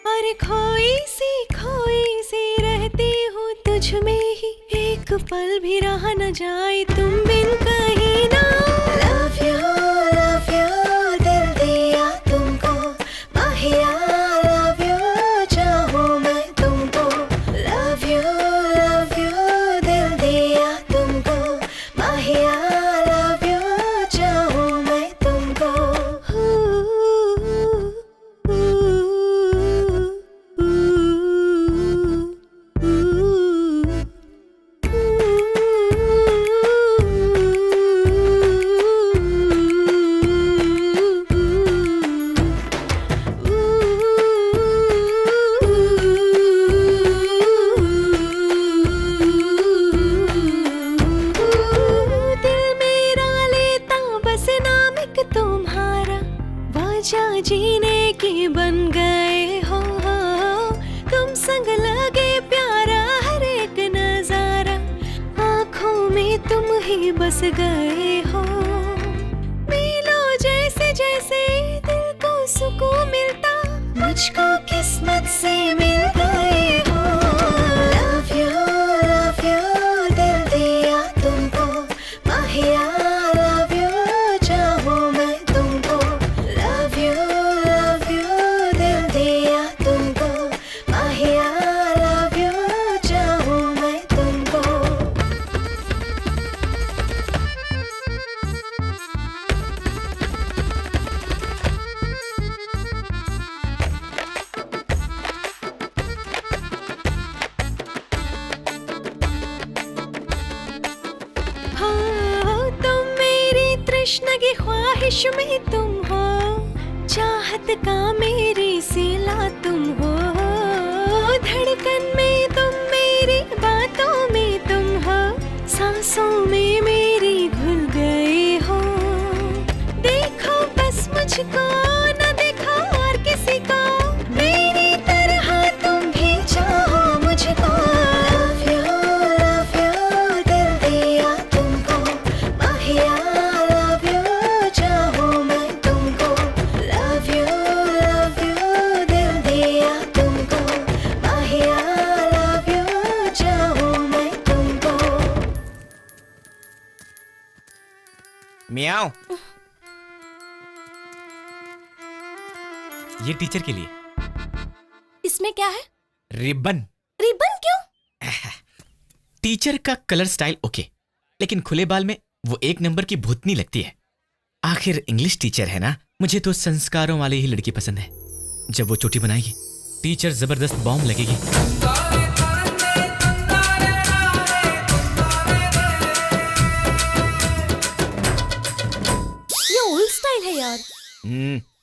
और खोई सी रहती हूँ तुझ में ही, एक पल भी रहा न जाए तुम बिन कहीं ना। लव यू दिल दिया तुमको, माहिया लव यू चाहूँ मैं तुमको। लव यू दिल दिया तुमको, माहिया लव यू चाहूँ मैं तुमको। जीने की बन गए हो, तुम संग लगे प्यारा हर एक नजारा, आँखों में तुम ही बस गए हो। मिलो जैसे जैसे दिल को सुकून मिलता, मुझको किस्मत से मिल गए हो। लव यू दिल दिया तुमको, माहिया लव यू चाहूँ मैं तुमको। लव यू दिल दिया तुमको, माहिया लव यू चाहूँ मैं तुमको। तुम मेरी तृष्णा की ख्वाहिश में तुम हो, चाहत का मेरी सिला तुम हो। धड़कन में तुम मेरी बातों में तुम हो, सांसों में मेरी घुल गए हो। देखो बस मुझको, न देखो और किसी को, मेरी तरह तुम भी चाहो। मियाओ। ये टीचर के लिए इसमें क्या है? रिबन। रिबन क्यों? टीचर का कलर स्टाइल ओके, लेकिन खुले बाल में वो एक नंबर की भूतनी लगती है। आखिर इंग्लिश टीचर है ना, मुझे तो संस्कारों वाली ही लड़की पसंद है। जब वो चोटी बनाएगी, टीचर जबरदस्त बॉम्ब लगेगी। ये ओल्ड स्टाइल है यार।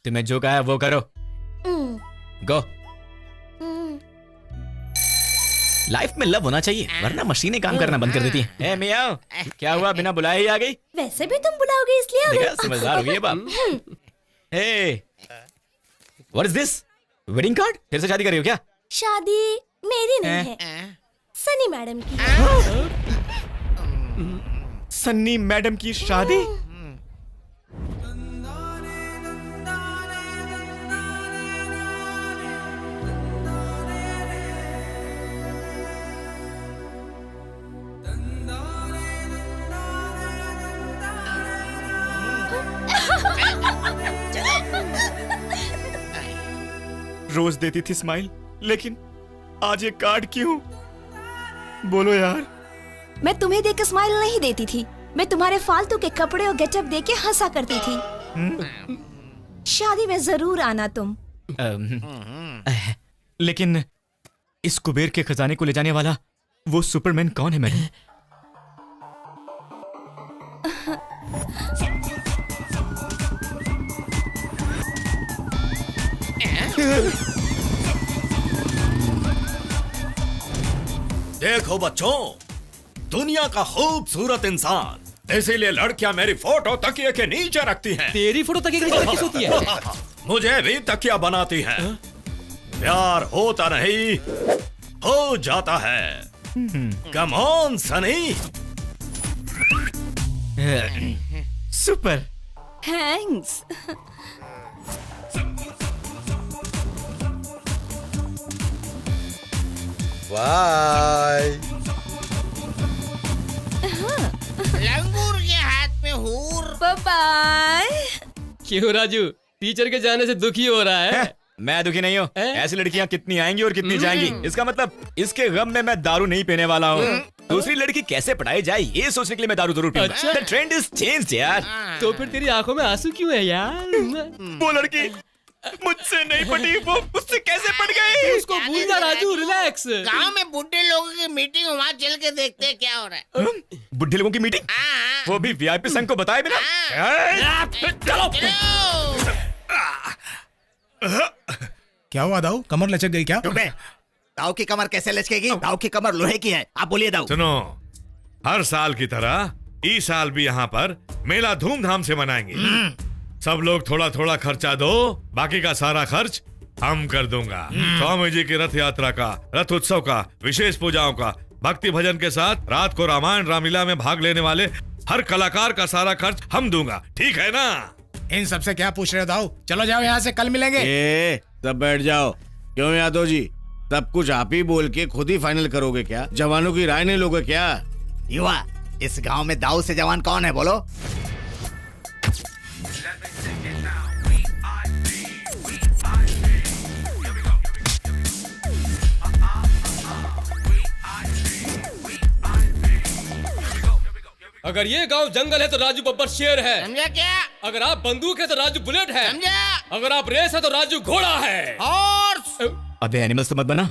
तुम्हें जो कहा है वो करो। गो। लाइफ में लव होना चाहिए, वरना मशीनें काम करना बंद कर देती हैं। ए मियाओ, क्या हुआ, बिना बुलाए ही आ गई? वैसे भी तुम बुलाओगे इसलिए आ देखा, गई। समझदार हो गई है बाप। Hey, what is this? Wedding card? फिर से शादी कर रही हो क्या? शादी मेरी नहीं है, सनी मैडम की। सन्नी मैडम की शादी? रोज देती थी स्माइल, लेकिन आज ये कार्ड क्यों? बोलो यार। मैं तुम्हें देकर स्माइल नहीं देती थी, मैं तुम्हारे फालतू के कपड़े और गेटअप देके हंसा करती थी। शादी में जरूर आना तुम। लेकिन इस कुबेर के खजाने को ले जाने वाला वो सुपरमैन कौन है मैडम? देखो बच्चों, दुनिया का खूबसूरत इंसान, इसीलिए लड़कियां मेरी फोटो तकिए के नीचे रखती हैं। तेरी फोटो तकिए के नीचे किस होती है? मुझे भी तकिया बनाती हैं। प्यार होता नहीं, हो जाता है। Come on Sunny. Super. Thanks. Bye. लंगूर के हाथ में हूर। बाय। क्यों राजू, टीचर के जाने से दुखी हो रहा है? मैं दुखी नहीं हूँ। ऐसी लड़कियाँ कितनी आएंगी और कितनी जाएंगी, इसका मतलब इसके गम में मैं दारू नहीं पीने वाला हूँ। दूसरी लड़की कैसे पढ़ाई जाए ये सोचने के लिए मैं दारू जरूर पीऊंगा। अच्छा? The trend is changed यार। तो फिर तेरी आंखों में आंसू क्यों है यार? वो लड़की मुझसे नहीं पटी, वो मुझसे कैसे पट गई? उसको भूल जा राजू, रिलैक्स। गांव में बुढ़े लोगों की मीटिंग, वहाँ चल के देखते हैं क्या हो रहा है। बुढ़े लोगों की मीटिंग? वो भी वीआईपी संघ को बताए बिना? क्या हुआ दाऊ, कमर लचक गई क्या? दाऊ की कमर कैसे लचकेगी? दाऊ की कमर लोहे की है। आप बोलिए दाऊ। सुनो, हर साल की तरह इस साल भी यहाँ पर मेला धूमधाम से मनाएंगे। सब लोग थोड़ा थोड़ा खर्चा दो, बाकी का सारा खर्च हम कर दूंगा। स्वामी जी की रथ यात्रा का, रथ उत्सव का, विशेष पूजाओं का, भक्ति भजन के साथ रात को रामायण रामलीला में भाग लेने वाले हर कलाकार का सारा खर्च हम दूंगा। ठीक है ना? इन सबसे क्या पूछ रहे हो दाऊ? चलो जाओ यहाँ से, कल मिलेंगे। सब बैठ जाओ। क्यों यादव जी, सब कुछ आप ही बोल के खुद ही फाइनल करोगे क्या? जवानों की राय नहीं लोगे क्या? युवा, इस गांव में दाऊ से जवान कौन है बोलो? अगर ये गांव जंगल है तो राजू बब्बर शेर है। समझा क्या? अगर आप बंदूक है तो राजू बुलेट है। समझा? अगर आप रेस है तो राजू घोड़ा है। हॉर्स। अबे एनिमल्स तो मत बना,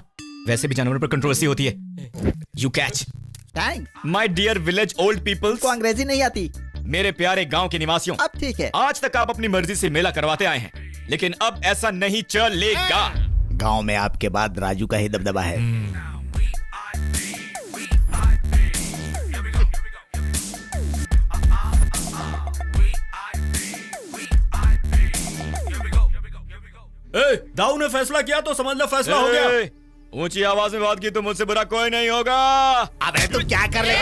वैसे भी जानवरों पर कंट्रोवर्सी होती है। You catch. My dear village old peoples. को अंग्रेजी नहीं आती। मेरे प्यारे गांव के निवासियों, अब ठीक है। आज तक आप अपनी मर्जी से मेला करवाते आए हैं, लेकिन अब ऐसा नहीं चलेगा। गांव में आपके बाद राजू का ही दबदबा है। दाऊ ने फैसला किया तो समझ लो फैसला हो गया। ऊंची आवाज में बात की तो मुझसे बुरा कोई नहीं होगा। अबे तुम क्या कर रहे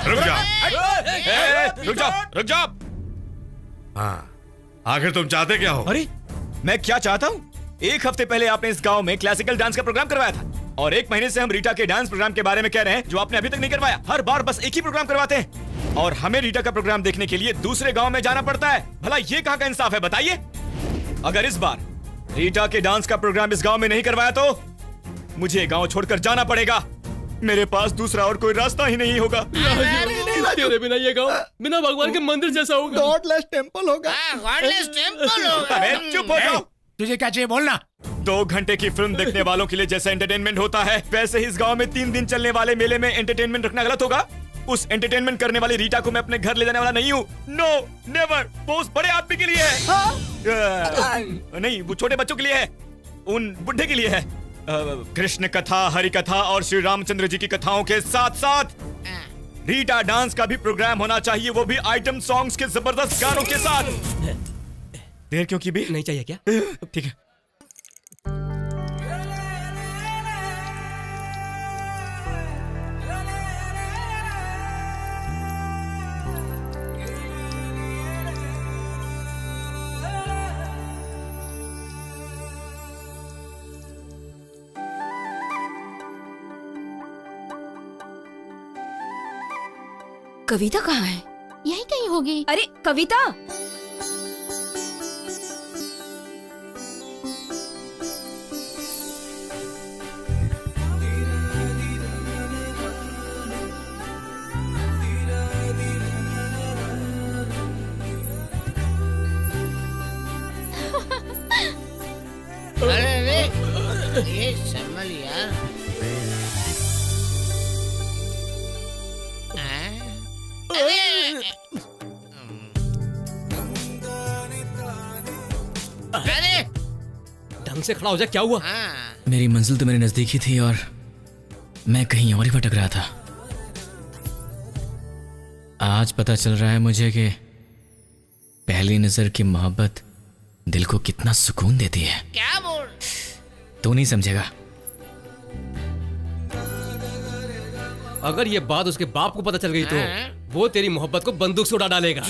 रुक जाओ। हाँ, आखिर तुम चाहते क्या हो? अरे मैं क्या चाहता हूँ? एक हफ्ते पहले आपने इस गांव में क्लासिकल डांस का प्रोग्राम करवाया था। और 1 महीने से हम रीटा के डांस प्रोग्राम के बारे में कह रहे हैं जो आपने अभी तक नहीं करवाया। हर बार बस एक ही प्रोग्राम करवाते हैं और हमें रीटा का प्रोग्राम देखने के लिए दूसरे गांव में जाना पड़ता है। भला ये कहां का इंसाफ है बताइए? अगर इस बार रीटा के डांस का प्रोग्राम इस गांव में नहीं करवाया तो मुझे गांव छोड़कर जाना पड़ेगा। मेरे पास दूसरा और कोई रास्ता ही नहीं होगा। तेरे बिना ये गांव बिना भगवान के मंदिर जैसा होगा। गॉडलेस टेंपल होगा। गॉडलेस टेंपल होगा। अबे चुप हो जाओ। तुझे क्या चाहिए बोलना? 2 घंटे की फिल्म देखने वालों के लिए जैसा एंटरटेनमेंट होता है वैसे ही इस गांव में 3 दिन चलने वाले मेले में एंटरटेनमेंट रखना गलत होगा। उस एंटरटेनमेंट करने वाली रीटा को मैं अपने घर ले जाने वाला नहीं हूँ। No never. वो उस बड़े आदमी के लिए है। नहीं, वो छोटे बच्चों के लिए है, उन बुढ़े के लिए है। कृष्ण कथा, हरि कथा और श्री रामचंद्र जी की कथाओं के साथ साथ रीटा डांस का भी प्रोग्राम होना चाहिए, वो भी आइटम सॉन्ग्स के जबरदस्त गानों के साथ। देर क्यों की भी नहीं चाहिए क्या? ठीक है। कविता कहाँ है? यही कहीं होगी। अरे कविता! अरे ये संभल यार। अरे ढंग से खड़ा हो जा। क्या हुआ? मेरी मंजिल तो मेरे नजदीक ही थी और मैं कहीं और ही भटक रहा था। आज पता चल रहा है मुझे कि पहली नजर की मोहब्बत दिल को कितना सुकून देती है। क्या बोल? तू नहीं समझेगा। अगर ये बात उसके बाप को पता चल गई तो वो तेरी मोहब्बत को बंदूक से उड़ा डालेगा।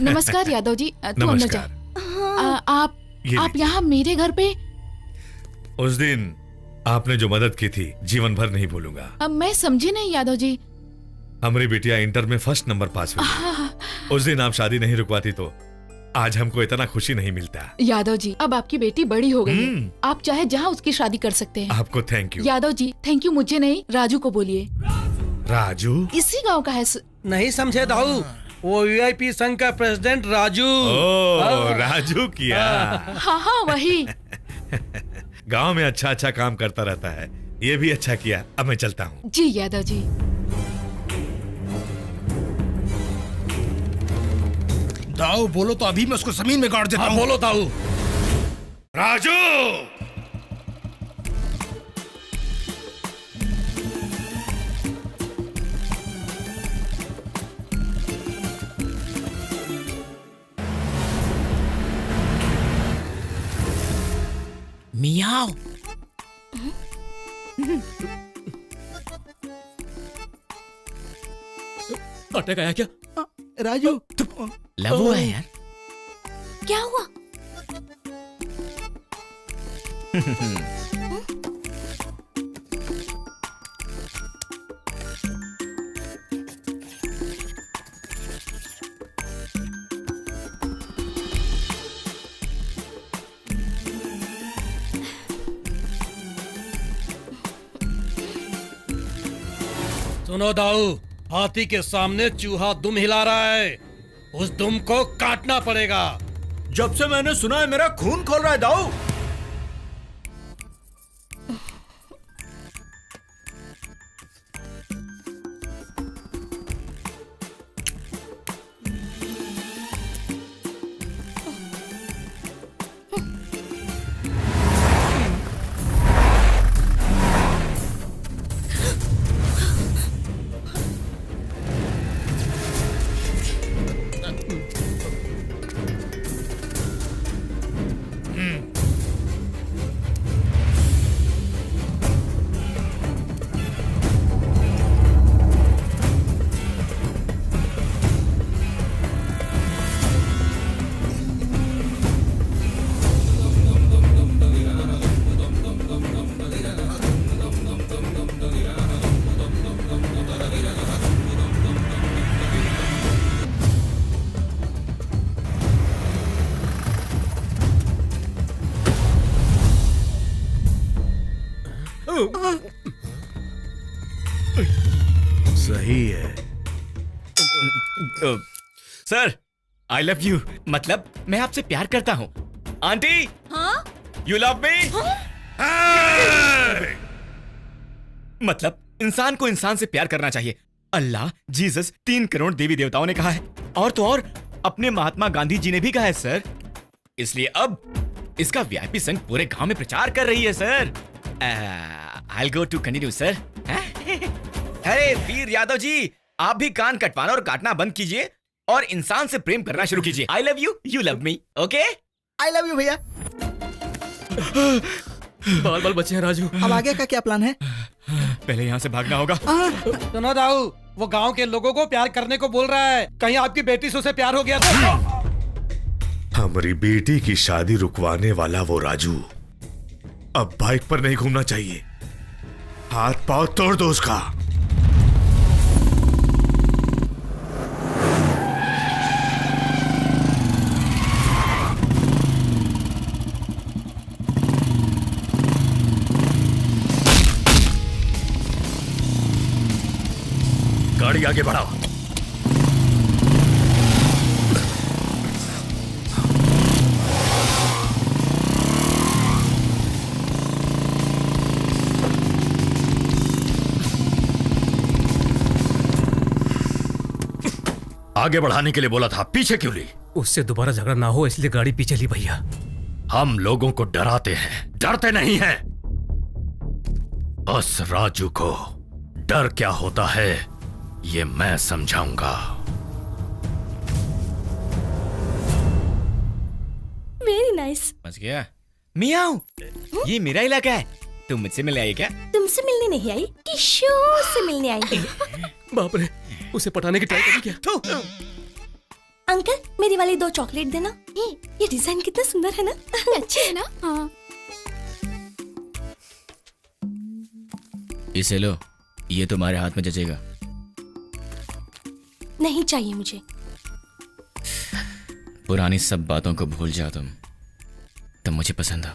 नमस्कार यादव जी। तू अंदर जा। आप यहाँ मेरे घर पे? उस दिन आपने जो मदद की थी जीवन भर नहीं भूलूंगा। अब मैं समझी नहीं यादव जी। हमारी बिटिया इंटर में फर्स्ट नंबर पास हुई। उस दिन आप शादी नहीं रुकवाती तो आज हमको इतना खुशी नहीं मिलता। यादव जी अब आपकी बेटी बड़ी हो गई है। आप चाहे जहाँ उसकी शादी कर सकते हैं। आपको thank you. Yadav ji thank you मुझे नहीं, राजू को बोलिए। राजू? इसी गांव का है। नहीं समझे दाऊ, वो वीआईपी संघ का प्रेसिडेंट राजू। राजू किया। हाँ वही। गांव में अच्छा अच्छा काम करता रहता है, ये भी अच्छा किया। अब मैं चलता हूँ। जी यादव जी। दाऊ बोलो तो अभी मैं उसको जमीन में गाड़ देता हूँ। बोलो दाऊ। राजू! मियाओ। अटक आया क्या? राजू लव है यार। क्या हुआ? सुनो दाऊ, हाथी के सामने चूहा दुम हिला रहा है, उस दुम को काटना पड़ेगा। जब से मैंने सुना है मेरा खून खोल रहा है दाऊ। सर आई लव यू, मतलब मैं आपसे प्यार करता हूँ। आंटी हाँ? You love me? मतलब इंसान को इंसान से प्यार करना चाहिए। अल्लाह, जीसस, 3 करोड़ देवी देवताओं ने कहा है, और तो और अपने महात्मा गांधी जी ने भी कहा है सर। इसलिए अब इसका वीआईपी संघ पूरे गांव में प्रचार कर रही है sir. I'll go to continue sir. अरे वीर यादव जी, आप भी कान कटवाना और काटना बंद कीजिए और इंसान से प्रेम करना शुरू कीजिए। आई love you, you love me, okay? I love you भैया। बाल बाल बचे हैं राजू। अब आगे का क्या प्लान है? पहले यहाँ से भागना होगा। सुनो दाऊ, वो गांव के लोगों को प्यार करने को बोल रहा है। कहीं आपकी बेटी से उसे प्यार हो गया तो? हमारी बेटी की शादी रुकवाने वाला वो राजू अब बाइक पर नहीं घूमना चाहिए। हाथ पांव तोड़ दो उसका। गाड़ी आगे बढ़ाओ। आगे बढ़ाने के लिए बोला था, पीछे क्यों ली? उससे दोबारा झगड़ा ना हो इसलिए गाड़ी पीछे ली भैया। हम लोगों को डराते हैं, डरते नहीं हैं। बस राजू को डर क्या होता है ये मैं समझाऊंगा। Very nice. समझ गया? मियाऊ, ये मेरा इलाका है। तुम मुझसे मिलने आई क्या? तुमसे मिलने नहीं आई, किशोर से मिलने आई। बाप रे, उसे पटाने की ट्राई करी क्या? अंकल, मेरी वाली 2 चॉकलेट देना। ये डिजाइन कितना सुंदर है ना? अच्छी है ना? हाँ। इसे लो, ये तुम्हारे हाथ में जचेगा। नहीं चाहिए मुझे। पुरानी सब बातों को भूल जाओ तुम मुझे पसंद हो।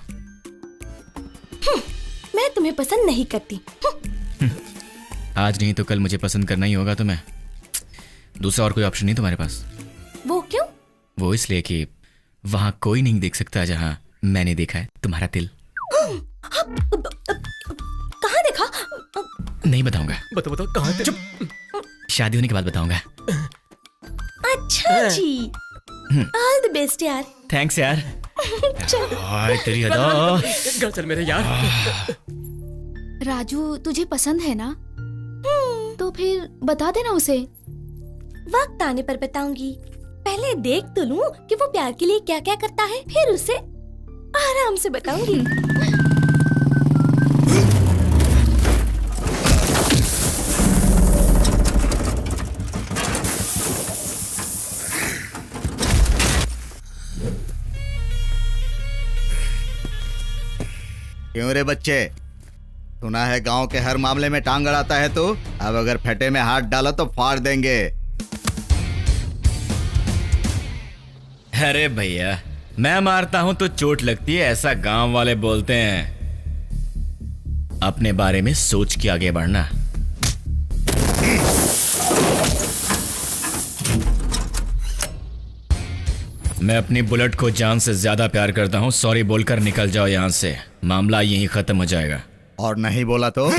मैं तुम्हें पसंद नहीं करती। आज नहीं तो कल मुझे पसंद करना ही होगा तुम्हें। दूसरा और कोई ऑप्शन नहीं तुम्हारे पास। वो क्यों? वो इसलिए कि वहां कोई नहीं देख सकता जहां मैंने देखा है तुम्हारा दिल। कहाँ देखा? नहीं बताऊंगा। बताओ कहाँ थे? शादी होने के बाद बताऊंगा। अच्छा जी, ऑल द बेस्ट यार। थैंक्स यार। हाय तेरी अदा। घर चल मेरे यार। राजू तुझे पसंद है ना? तो फिर बता देना उसे। वक्त आने पर बताऊंगी। पहले देख तो लूं कि वो प्यार के लिए क्या क्या करता है, फिर उसे आराम से बताऊंगी। क्यों रे बच्चे, सुना है गांव के हर मामले में टांग अड़ाता है तू? अब अगर फटे में हाथ डाला तो फाड़ देंगे। अरे भैया, मैं मारता हूं तो चोट लगती है, ऐसा गांव वाले बोलते हैं। अपने बारे में सोच के आगे बढ़ना। मैं अपनी बुलेट को जान से ज्यादा प्यार करता हूं। सॉरी बोलकर निकल जाओ यहां से, मामला यहीं खत्म हो जाएगा। और नहीं बोला तो?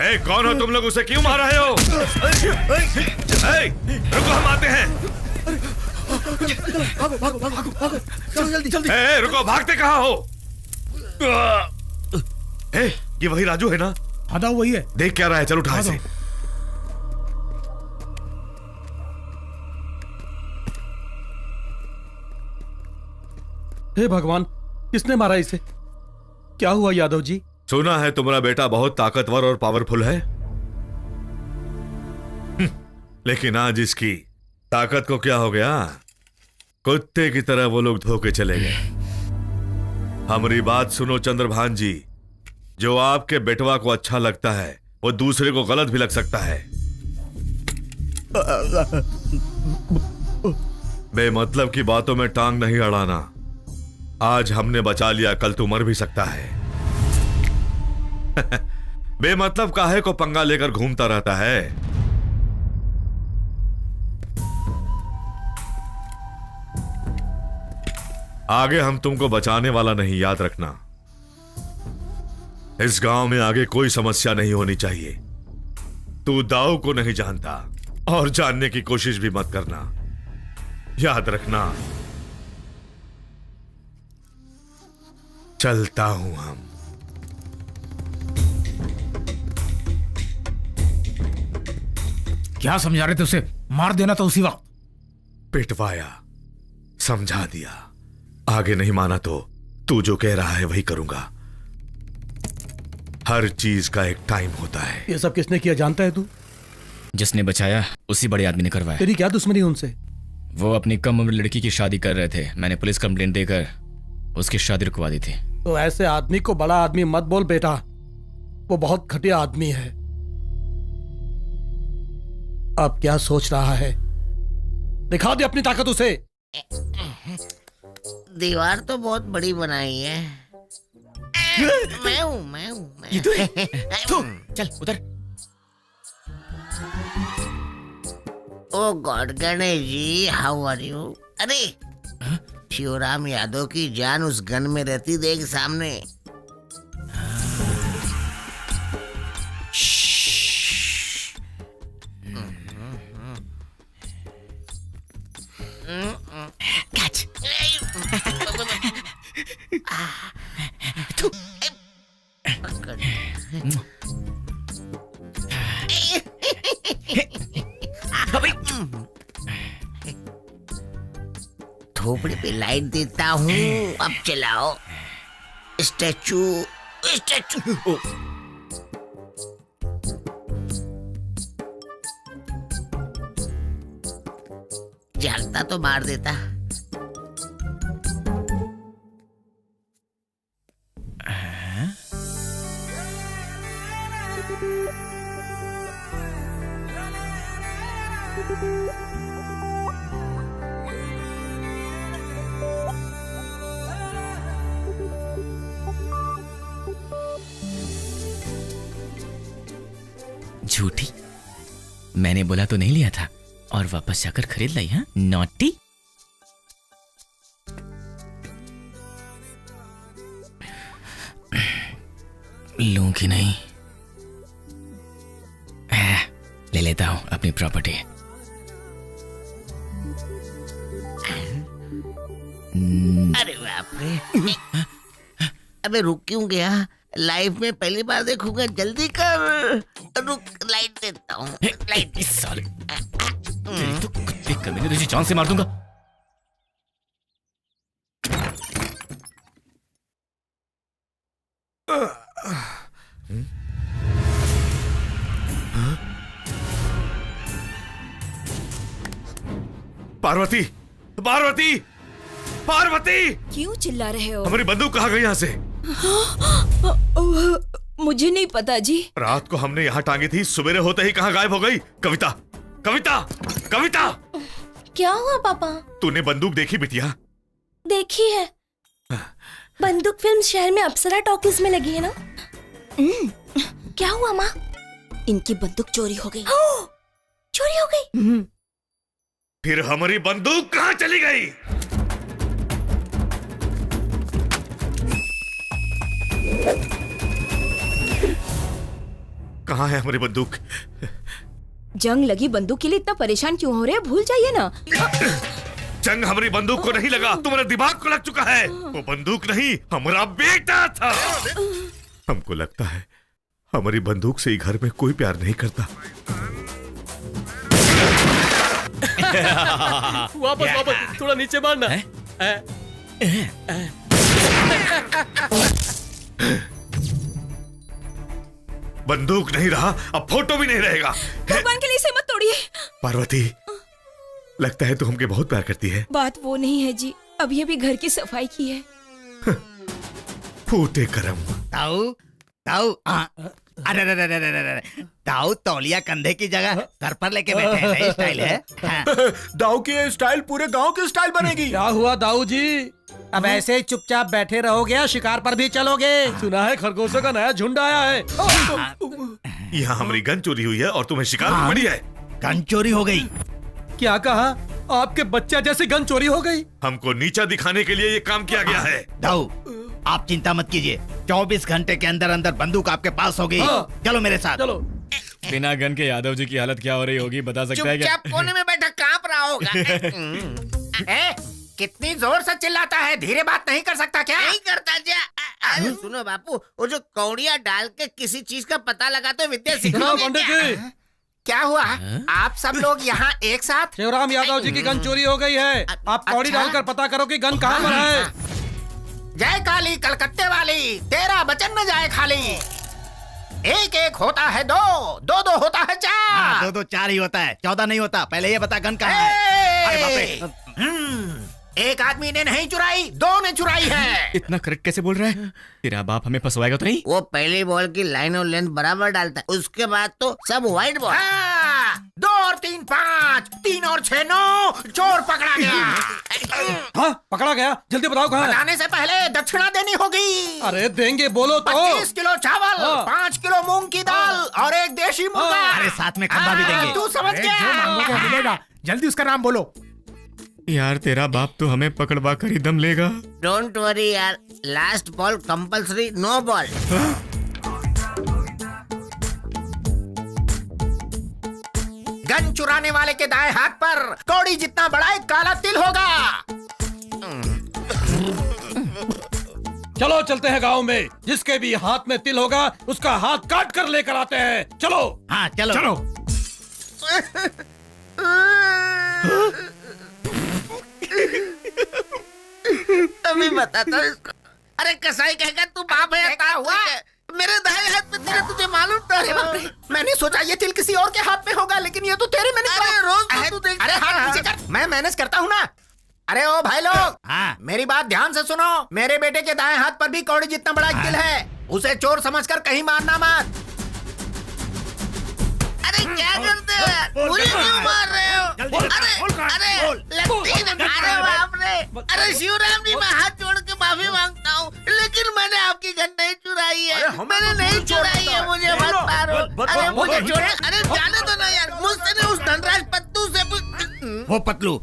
ए, कौन हो तुम लोग? उसे क्यों मार रहे हो? ए, रुको, हम आते हैं। भागो भागो भागो भागो, चलो जल्दी जल्दी। ए, रुको, भागते कहाँ हो? ए, ये वही राजू है ना? हाँ वही है। देख क्या रहा है? चल उठा इसे। हे भगवान, किसने मारा इसे? क्या हुआ यादव जी? सुना है तुम्हारा बेटा बहुत ताकतवर और पावरफुल है, लेकिन आज इसकी ताकत को क्या हो गया? कुत्ते की तरह वो लोग धोके चले गए। हमारी बात सुनो चंद्रभान जी, जो आपके बेटवा को अच्छा लगता है वो दूसरे को गलत भी लग सकता है। बेमतलब की बातों में टांग नहीं अड़ाना। आज हमने बचा लिया, कल तू मर भी सकता है। बेमतलब काहे को पंगा लेकर घूमता रहता है? आगे हम तुमको बचाने वाला नहीं, याद रखना। इस गांव में आगे कोई समस्या नहीं होनी चाहिए। तू दाऊ को नहीं जानता और जानने की कोशिश भी मत करना, याद रखना। चलता हूं हम। क्या समझा रहे थे उसे? मार देना तो उसी वक्त। पिटवाया, समझा दिया। आगे नहीं माना तो तू जो कह रहा है वही करूंगा। हर चीज का एक टाइम होता है। ये सब किसने किया जानता है तू? जिसने बचाया उसी बड़े आदमी ने करवाया। तेरी क्या दुश्मनी उनसे? वो अपनी कम उम्र लड़की की शादी कर रहे थे। मैंने पुलिस कंप्लेंट देकर उसकी शादी रुकवा दी थी। तो ऐसे आदमी को बड़ा आदमी मत बोल बेटा, वो बहुत घटिया आदमी है। अब क्या सोच रहा है? दिखा दे अपनी ताकत उसे। दीवार तो बहुत बड़ी बनाई है। मैं हूँ। ये तो है। चल उधर। Oh God, Ganesh ji, how are you? अरे शिवराम यादव की जान उस गन में रहती, देख सामने। कैच। थोपड़ी पे लाइट देता हूँ, अब चलाओ। Statue statue. जलता तो मार देता। झूठी, मैंने बोला तो नहीं लिया था और वापस जाकर खरीद लाई। हाँ, नॉटी। लूंगी नहीं, ले लेता हूं अपनी प्रॉपर्टी। अरे बाप रे, अबे रुक क्यों गया? लाइफ में पहली बार देखूंगा, जल्दी कर। रुक, लाइट देता हूँ। लाइट। साले तेरी तो कुत्ते कमीने, तुझे जान से मार दूंगा। पार्वती, पार्वती, पार्वती! क्यों चिल्ला रहे हो? हमारी बंदूक कहाँ गई यहाँ से? मुझे नहीं पता जी। रात को हमने यहाँ टांगी थी, सवेरे होते ही कहाँ गायब हो गई? कविता, कविता, कविता! क्या हुआ पापा? तूने बंदूक देखी बिटिया? देखी है। बंदूक फिल्म शहर में अप्सरा टॉकीज में लगी है ना? क्या हुआ माँ? इनकी बंदूक चोरी हो गई। चोरी हो गई? फिर हमारी बंदूक कहाँ चली गई? कहाँ है हमारी बंदूक? जंग लगी बंदूक के लिए इतना परेशान क्यों हो रहे हैं? भूल जाइए ना। जंग हमारी बंदूक को नहीं लगा, तुम्हारे दिमाग को लग चुका है। वो बंदूक नहीं, हमारा बेटा था। हमको लगता है हमारी बंदूक से ही घर में कोई प्यार नहीं करता। वापस वापस, थोड़ा नीचे मारना। बंदूक नहीं रहा, अब फोटो भी नहीं रहेगा। भगवान के लिए इसे मत तोड़िए। पार्वती, लगता है तू हमके बहुत प्यार करती है। बात वो नहीं है जी, अभी अभी घर की सफाई की है। फूटे करम। ताऊ ताऊ, अरे अरे अरे अरे अरे, ताऊ तौलिया कंधे की जगह सर पर लेके बैठे हैं, नई स्टाइल है। दाऊ की ये स्टाइल पूरे गांव की स्टाइल बनेगी। क्या हुआ दाऊ जी? अब ऐसे ही चुपचाप बैठे रहोगे या शिकार पर भी चलोगे? सुना है खरगोशों का नया झुंड आया है। यहाँ हमारी गन चोरी हुई है और तुम्हें शिकार भी पड़ी है। गन चोरी हो गई? क्या कहा? आपके बच्चा जैसी गन चोरी हो गई? हमको नीचा दिखाने के लिए ये काम किया गया है। दाऊ, आप चिंता मत कीजिए, 24 घंटे के अंदर अंदर बंदूक आपके पास होगी। चलो मेरे साथ। चलो। बिना गन के यादव जी की हालत क्या हो रही होगी बता सकता है क्या? चुपचाप कोने में बैठा कांप रहा होगा। कितनी जोर से चिल्लाता है, धीरे बात नहीं कर सकता क्या? नहीं करता क्या? अरे सुनो बापू, वो जो कौड़िया डाल के किसी चीज का पता लगाते विद्या सीखोगे क्या? क्या हुआ? आप सब लोग यहाँ एक साथ? शिवराम यादव जी की गन चोरी हो गई है। आप कौड़ी डालकर पता करो कि गन कहाँ पर है। जय काली कलकत्ते वाली, तेरा बचन न जाए खाली। एक एक होता है दो, दो दो होता है चार। दो दो चार ही होता है, 14 नहीं होता। पहले ये बता गन कहाँ है? अरे बाप रे। एक आदमी ने नहीं चुराई, दो ने चुराई है। इतना करेक्ट कैसे बोल रहा है? तेरा बाप हमें फंसवाएगा तो नहीं? वो पहली बॉल की लाइन और लेंथ बराबर डालता है, उसके बाद तो सब व्हाइट बॉल। 2 और 3 5, 3 और 6 9, चोर पकड़ा गया। हाँ, पकड़ा गया। जल्दी बताओ कहाँ है? बताने से पहले दक्षिणा देनी होगी। अरे देंगे, बोलो तो। 25 किलो चावल, 5 किलो मूंग की दाल और 1 देशी मुर्गा। अरे साथ में खंबा भी देंगे। तू समझ गया? मिलेगा। जल्दी उसका नाम बोलो। यार तेरा बाप तो हमें पकड़वा कर ही दम लेगा। डोंट वरी यार, last ball compulsory, no ball. Gun चुराने वाले के दाएं हाथ पर कौड़ी जितना बड़ा एक काला तिल होगा। चलो चलते हैं गांव में। जिसके भी हाथ में तिल होगा उसका हाथ काट कर लेकर आते हैं। चलो। हाँ चलो चलो। अभी बताता इसको। अरे कसाई कहेगा तू बाप है क्या हुआ? मेरे दाएं हाथ में तिल है, तुझे मालूम था? अरे बाप रे, मैंने सोचा ये तिल किसी और के हाथ में होगा, लेकिन ये तो तेरे में निकला। अरे रोज तू देख। अरे हाथ नीचे कर, मैं मैनेज करता हूँ ना। अरे ओ भाई लोग, हाँ मेरी बात ध्यान से सुनो। मेरे बेटे के दाएं हाथ पर भी कौड़ी जितना बड़ा एक तिल है। उसे चोर समझकर कहीं मारना मत। अरे क्या करते हो? मुझे क्यों मार रहे हो? अरे लगती है। अरे बाप रे। अरे शिवराम जी, मैं हाथ जोड़ के माफी मांगता हूँ, लेकिन मैंने आपकी गन नहीं चुराई है। मैंने नहीं चुराई है, मुझे मत मारो। अरे मुझे छोड़ो। अरे जाने दो ना यार, मुझसे नहीं, उस धनराज पत्तू से। वो पतलू,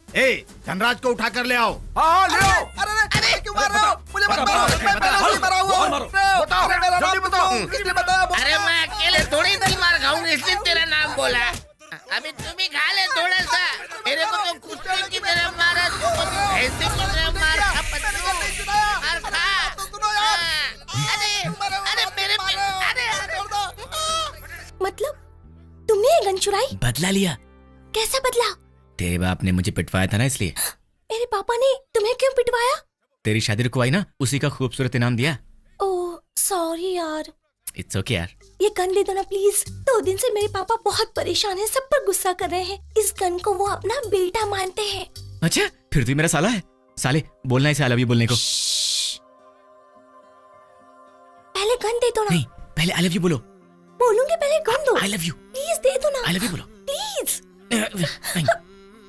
ए धनराज को उठा कर ले आओ। हाँ ले आओ। अरे क्यों मार रहे हो? मुझे मत मारो, मैं पहले से मरा हुआ हूँ। बताओ, जल्दी बताओ, किसने बताया? अरे मैं अकेले थोड़ी तिल मार खाऊंगी, इसलिए तेरा नाम बोला। अभी तुम ही खा ले थोड़ा सा। मेरे को तो कुत्ते की तरह मारा, तुमको तो भैंसे की तरह मार खा। मार खा। अरे मेरे मतलब तुमने ये गन चुराई? बदला लिया। कैसा बदला? तेरे बाप ने मुझे पिटवाया था ना, इसलिए। मेरे पापा ने तुम्हें क्यों पिटवाया? तेरी शादी रुकवाई ना, उसी का खूबसूरत इनाम दिया। ओह सॉरी यार। इट्स ओके यार। ये गन दे दो ना प्लीज। 2 दिन से मेरे पापा बहुत परेशान हैं, सब पर गुस्सा कर रहे हैं। इस गन को वो अपना बेटा मानते हैं। अच्छा, फिर तू मेरा साला है। साले, बोलना इसे आई लव यू बोलने को। पहले गन दे दो ना। नहीं, पहले आई लव यू बोलो। बोलूंगी, पहले गन दो। आई लव यू। प्लीज दे दो ना। आई लव यू बोलो प्लीज। नहीं,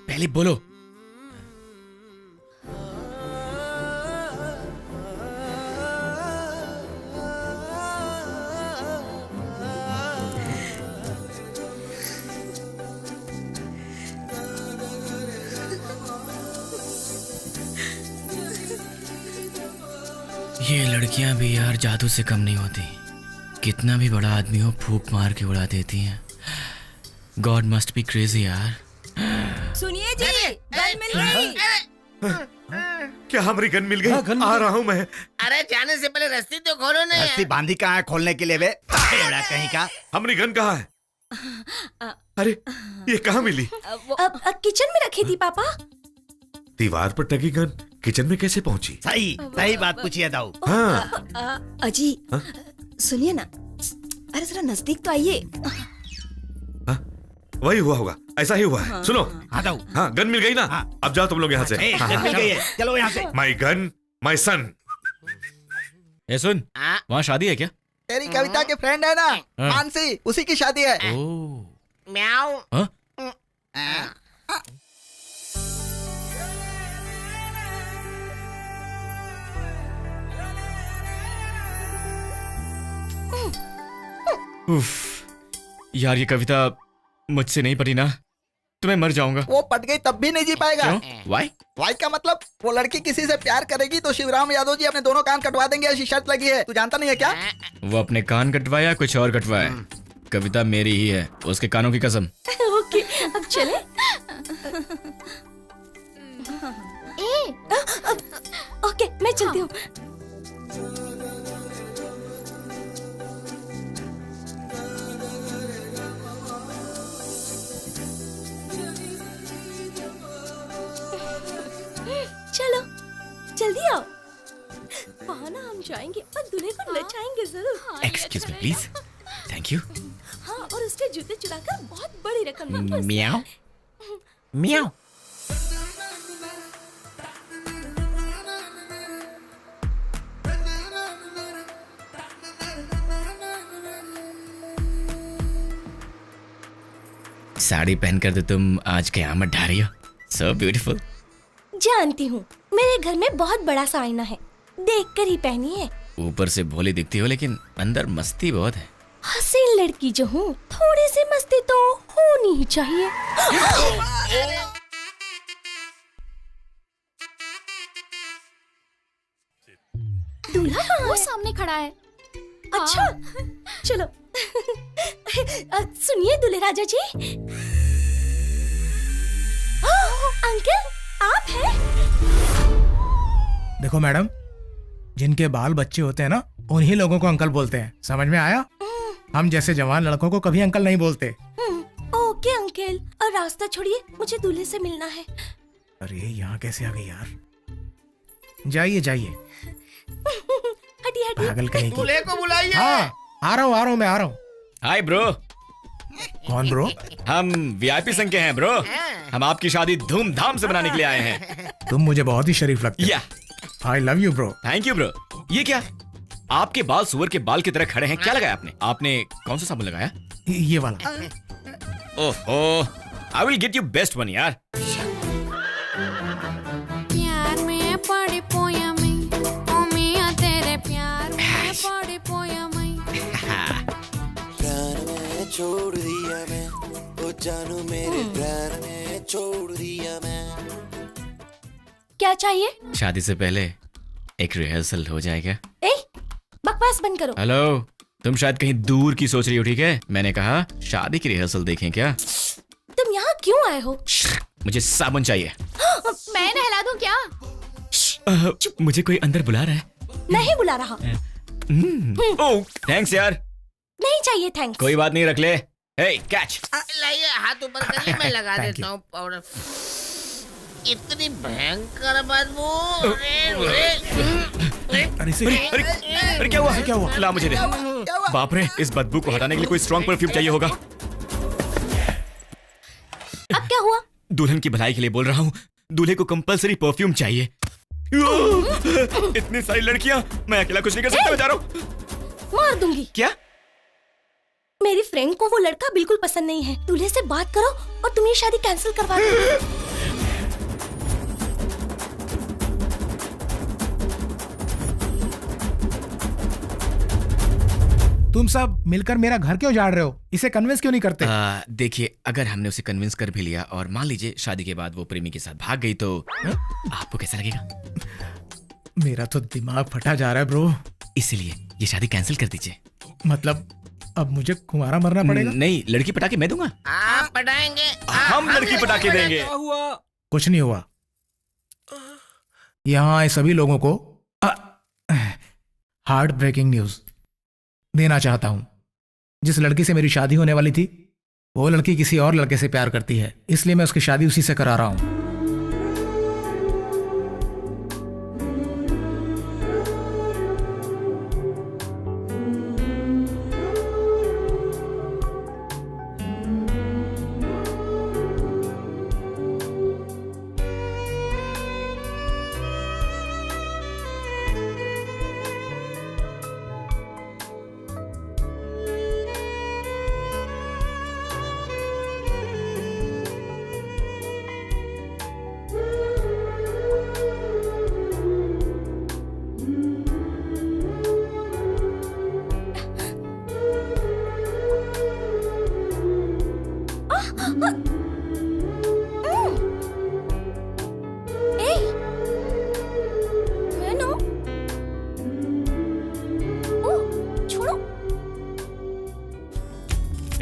पहले बोलो। ये लड़कियां भी यार जादू से कम नहीं होती। कितना भी बड़ा आदमी हो फूंक मार के उड़ा देती हैं। गॉड मस्ट बी क्रेजी यार। सुनिए जी, गन मिल गई। क्या हमारी गन मिल गई? आ रहा हूँ मैं। अरे जाने से पहले रस्सी तो खोलो ना रस्सी बांधी कहाँ है खोलने के लिए वे? कहीं का। हमारी गन कहाँ है? अरे ये कहाँ मिली? अब किचन में रखी थी पापा। दीवार पर टंगी गन किचन में कैसे पहुंची? सही सही बात पूछी है दाऊ। हाँ। अजी सुनिए ना, अरे जरा नजदीक तो आइए। वही हुआ होगा, ऐसा ही हुआ है। सुनो। हाँ दाऊ। हाँ गन मिल गई ना? अब जाओ तुम लोग यहाँ से। गन मिल गई है, चलो यहाँ से। माई गन माई सन। ए सुन, वहाँ शादी है क्या? तेरी कविता के फ्रेंड है ना मानसी, उसी की शादी है। म्याऊ। उफ, यार ये कविता मुझसे नहीं पढ़ी ना तो मैं मर जाऊंगा। वो पट गई तब भी नहीं जी पाएगा। वाई? वाई का मतलब वो लड़की किसी से प्यार करेगी तो शिवराम यादव जी अपने दोनों कान कटवा देंगे, ऐसी शर्त लगी है। तू जानता नहीं है क्या? वो अपने कान कटवाया कुछ और कटवाया, कविता मेरी ही है, उसके कानों की कसम। ओके, अब चले। ओके, मैं चलती हूँ। चलो जल्दी आओ। वहाँ ना हम जाएंगे और दूल्हे को नचाएंगे जरूर। Excuse me please. Thank you. हाँ, और उसके जूते चुराकर बहुत बड़ी रकम वापस। म्याऊ म्याऊ। साड़ी पहनकर तो तुम आज कयामत ढा रही हो। So beautiful. जानती हूँ, मेरे घर में बहुत बड़ा सा आईना है, देखकर ही पहनी है। ऊपर से भोली दिखती हो लेकिन अंदर मस्ती बहुत है। हसीन लड़की जो हूँ, थोड़ी सी मस्ती तो होनी ही चाहिए। दूल्हा वो सामने खड़ा है। अच्छा, चलो। सुनिए दूल्हे राजा जी। अंकल आप हैं? देखो मैडम, जिनके बाल बच्चे होते हैं ना उन्हीं लोगों को अंकल बोलते हैं, समझ में आया? हम जैसे जवान लड़कों को कभी अंकल नहीं बोलते। ओके अंकल, और रास्ता छोड़िए, मुझे दूल्हे से मिलना है। अरे यहाँ कैसे आ गई यार? जाइए जाइए। हटिए हटिए। पागल कहीं की। दूल्हे को बुलाइए। हाँ, आ रहा हूँ मैं आ रहा हूँ। Hi bro. कौन ब्रो? हम वीआईपी संघ के हैं ब्रो। हम आपकी शादी धूमधाम से बनाने के लिए आए हैं। तुम मुझे बहुत ही शरीफ लगते हो। आई love you bro. Thank you bro. ये क्या, आपके बाल सुअर के बाल की तरह खड़े हैं, क्या लगाया आपने? आपने कौन सा साबुन लगाया? ये वाला। ओहो, I will get you best one यार। प्यार में पड़ी पोया में, ओ मियां तेरे प्यार में पड़ी पोया में। प्यार में छोड़ दिया मैं, ओ जानू मेरे प्यार में छोड़ दिया मैं। क्या चाहिए? शादी से पहले एक रिहर्सल हो जाएगा? ए, बकवास बंद करो। हेलो, तुम शायद कहीं दूर की सोच रही हो, ठीक है? मैंने कहा शादी की रिहर्सल देखें क्या? तुम यहाँ क्यों आए हो? मुझे साबुन चाहिए। मैं नहला दूं क्या? मुझे कोई अंदर बुला रहा है। नहीं बुला रहा। ओह, थैंक्स यार। नहीं चाहिए थैंक्स। कोई बात नहीं, रख ले। हे, कैच। लाइए, हाथ ऊपर करिए, मैं लगा देता हूँ पाउडर। इतनी भयंकर बदबू। अरे क्या हुआ? क्या हुआ? ला मुझे दे। बाप रे, इस बदबू को हटाने के लिए कोई स्ट्रॉन्ग परफ्यूम चाहिए होगा। अब क्या हुआ? दुल्हन की भलाई के लिए बोल रहा हूँ, दूल्हे को कंपलसरी परफ्यूम चाहिए। इतनी सारी लड़कियां, मैं अकेला कुछ नहीं कर सकता। मैं जा रहा हूँ। मार दूंगी। क्या? मेरी फ्रेंड को वो लड़का बिल्कुल पसंद नहीं है। दूल्हे से बात करो और तुम ये शादी कैंसिल करवा दो। तुम सब मिलकर मेरा घर क्यों उजाड़ रहे हो? इसे कन्विंस क्यों नहीं करते? देखिए, अगर हमने उसे कन्विंस कर भी लिया और मान लीजिए शादी के बाद वो प्रेमी के साथ भाग गई तो आपको कैसा लगेगा? मेरा तो दिमाग फटा जा रहा है ब्रो। इसलिए ये शादी कैंसिल कर दीजिए। मतलब अब मुझे कुंवारा मरना पड़ेगा? नहीं, लड़की पटा के मैं दूंगा। आप पढ़ाएंगे? हम लड़की पटा के देंगे। कुछ नहीं हुआ। यहाँ आए सभी लोगों को हार्ट ब्रेकिंग न्यूज देना चाहता हूं। जिस लड़की से मेरी शादी होने वाली थी, वो लड़की किसी और लड़के से प्यार करती है, इसलिए मैं उसकी शादी उसी से करा रहा हूं।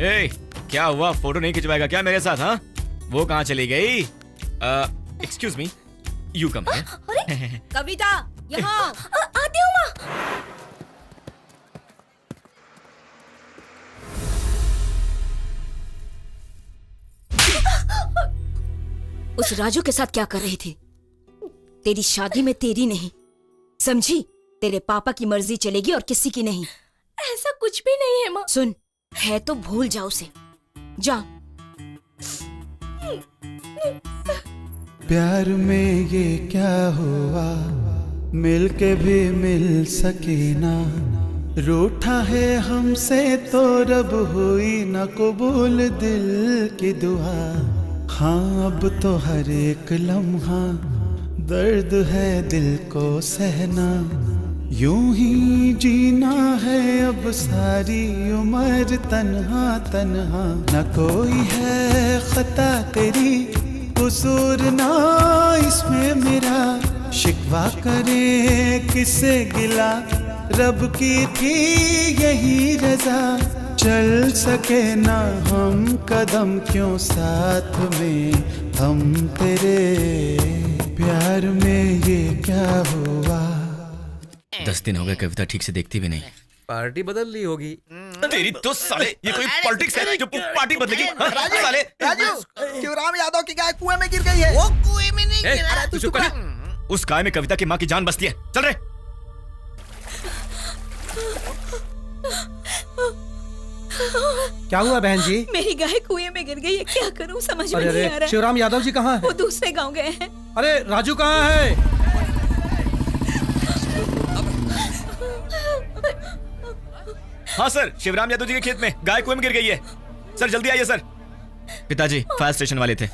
ए, क्या हुआ? फोटो नहीं खिंचवाएगा क्या मेरे साथ? हाँ, वो कहाँ चली गई? Excuse me, you come here. Kavita, यहाँ आती हूँ माँ। उस राजू के साथ क्या कर रही थी? तेरी शादी में तेरी नहीं, समझी? तेरे पापा की मर्जी चलेगी और किसी की नहीं। ऐसा कुछ भी नहीं है माँ। सुन, है तो भूल जाओ उसे। जा। प्यार में ये क्या हुआ, मिल के भी मिल सके ना। रूठा है हमसे तो रब हुई न कबूल दिल की दुआ। हाँ अब तो हर एक लम्हा दर्द है दिल को सहना। यूं ही जीना है अब सारी उम्र तन्हा तन्हा। न कोई है खता तेरी, कसूर ना इसमें मेरा। शिकवा करे किससे गिला, रब की थी यही रजा। चल सके ना हम कदम क्यों साथ में हम तेरे। प्यार में ये क्या हुआ। 10 दिन हो गए कविता ठीक से देखती भी नहीं। पार्टी बदल ली होगी। तेरी तो साले, ये कोई पॉलिटिक्स है जो पार्टी बदलेगी? हाँ, साले। राजू, शिवराम यादव की गाय कुएं में गिर गई है। वो कुएं में नहीं गिरा। तू चुप कर। उस गाय में कविता की माँ की जान बसती है। चल रे। क्या हुआ बहन जी? मेरी गाय कुएं में गिर गई है, क्या करूं समझ में अरे नहीं आ रहा। शिवराम यादव जी कहाँ है? वो दूसरे गांव गए हैं। अरे राजू कहाँ है? हाँ सर, शिवराम यादव जी के खेत में गाय कुएं में गिर गई है। सर जल्दी आइए सर। पिताजी फायर स्टेशन वाले थे।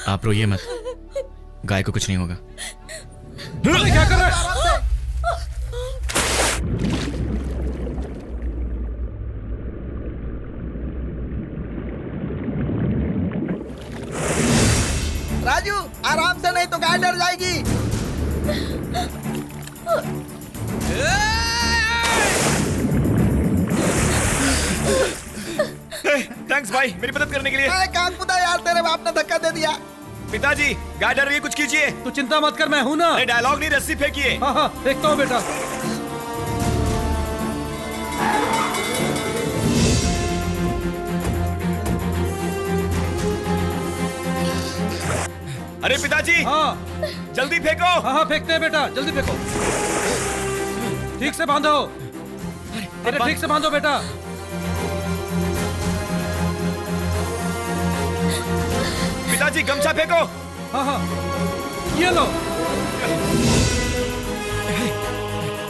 आप रोइए मत, गाय को कुछ नहीं होगा। क्या कर रहा है? राजू आराम से, नहीं तो गाय डर जाएगी। थैंक्स भाई मेरी मदद करने के लिए। काम खुदा यार, तेरे बाप ने धक्का दे दिया। पिताजी गाय डर रही है, कुछ कीजिए। तू चिंता मत कर, मैं हूं ना। डायलॉग नहीं, रस्सी फेंकिए। हाँ हाँ देखता हूँ बेटा। अरे पिताजी, हाँ जल्दी फेंको। हाँ हाँ फेंकते हैं बेटा, जल्दी फेंको। ठीक से बांधो। अरे ठीक से बांधो बेटा। पिताजी गमछा फेंको। हाँ हाँ ये लो।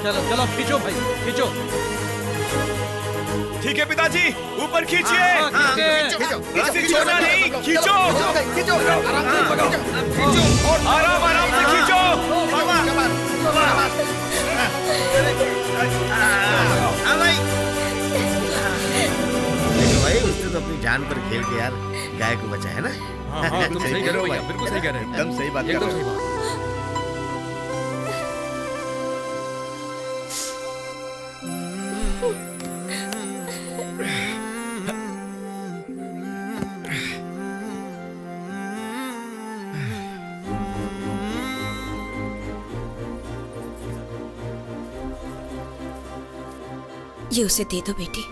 चलो चलो खींचो भाई, खींचो। ठीक है पिताजी, ऊपर खींचिए। रस्सी छोड़ना नहीं, खींचो। आराम आराम से खींचो। भाई उसने तो अपनी जान पर खेल के यार गाय को बचाया ना। हाँ, तुम सही कह रहे हो भैया, बिल्कुल सही कह रहे हो। एकदम सही बात कर रहे हो। ये उसे दे दो बेटी।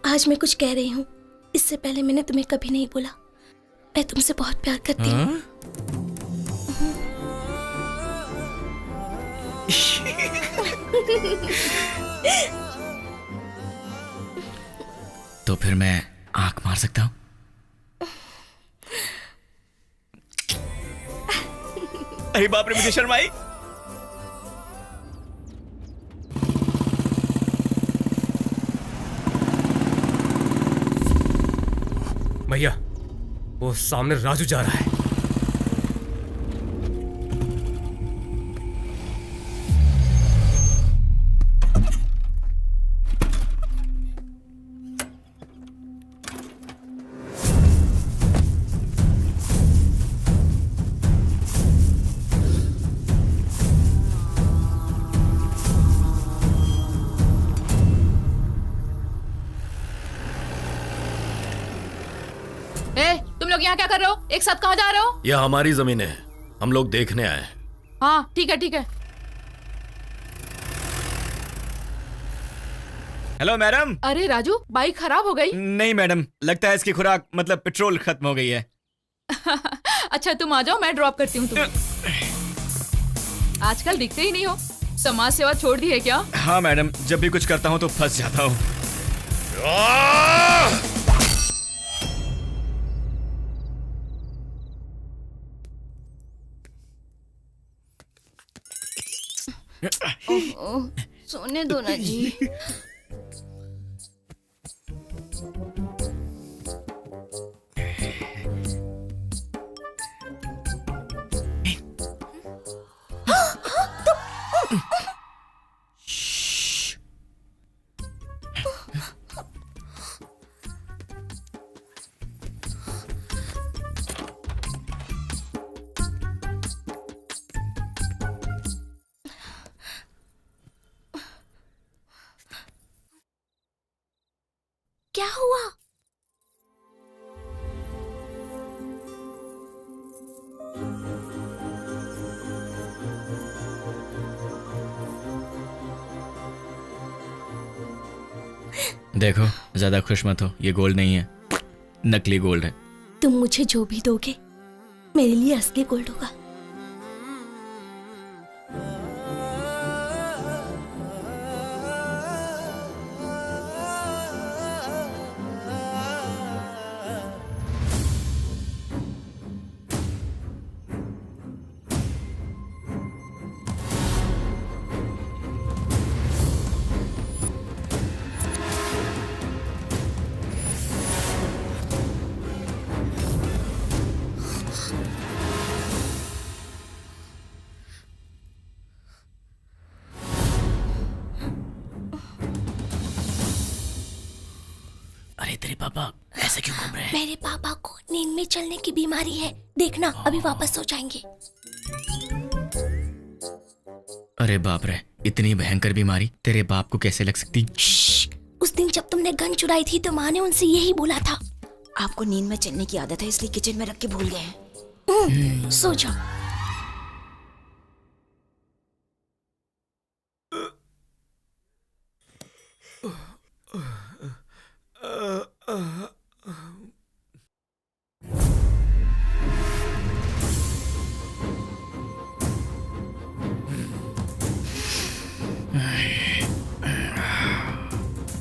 आज मैं कुछ कह रही हूँ, इससे पहले मैंने तुम्हें कभी नहीं बोला। मैं तुमसे बहुत प्यार करती हूँ। तो फिर मैं आंख मार सकता हूँ? अरे बाप रे, मुझे शर्म आई। भैया, वो सामने राजू जा रहा है। तुम लोग यहाँ क्या कर रहे हो? एक साथ कहाँ जा रहे हो? यह हमारी जमीन है, हम लोग देखने आए हैं। हाँ ठीक है ठीक है। Hello madam. अरे राजू, बाइक खराब हो गई? नहीं मैडम, लगता है इसकी खुराक मतलब पेट्रोल खत्म हो गई है। अच्छा तुम आ जाओ, मैं ड्रॉप करती हूँ तुम्हें। आजकल दिखते ही नहीं हो, समाज सेवा छोड़ दी है क्या? हाँ मैडम, जब भी कुछ करता हूँ तो फंस जाता हूँ। सोने दो ना जी। क्या हुआ? देखो, ज्यादा खुश मत हो, ये गोल्ड नहीं है, नकली गोल्ड है। तुम मुझे जो भी दोगे मेरे लिए असली गोल्ड होगा। अरे तेरे पापा ऐसे क्यों घूम रहे हैं? मेरे पापा को नींद में चलने की बीमारी है, देखना अभी वापस हो जाएंगे। अरे बाप रे, इतनी भयंकर बीमारी तेरे बाप को कैसे लग सकती? उस दिन जब तुमने गन चुराई थी तो माँ ने उनसे यही बोला था। आपको नींद में चलने की आदत है, इसलिए किचन में रख के भूल गए हैं। सो जाओ।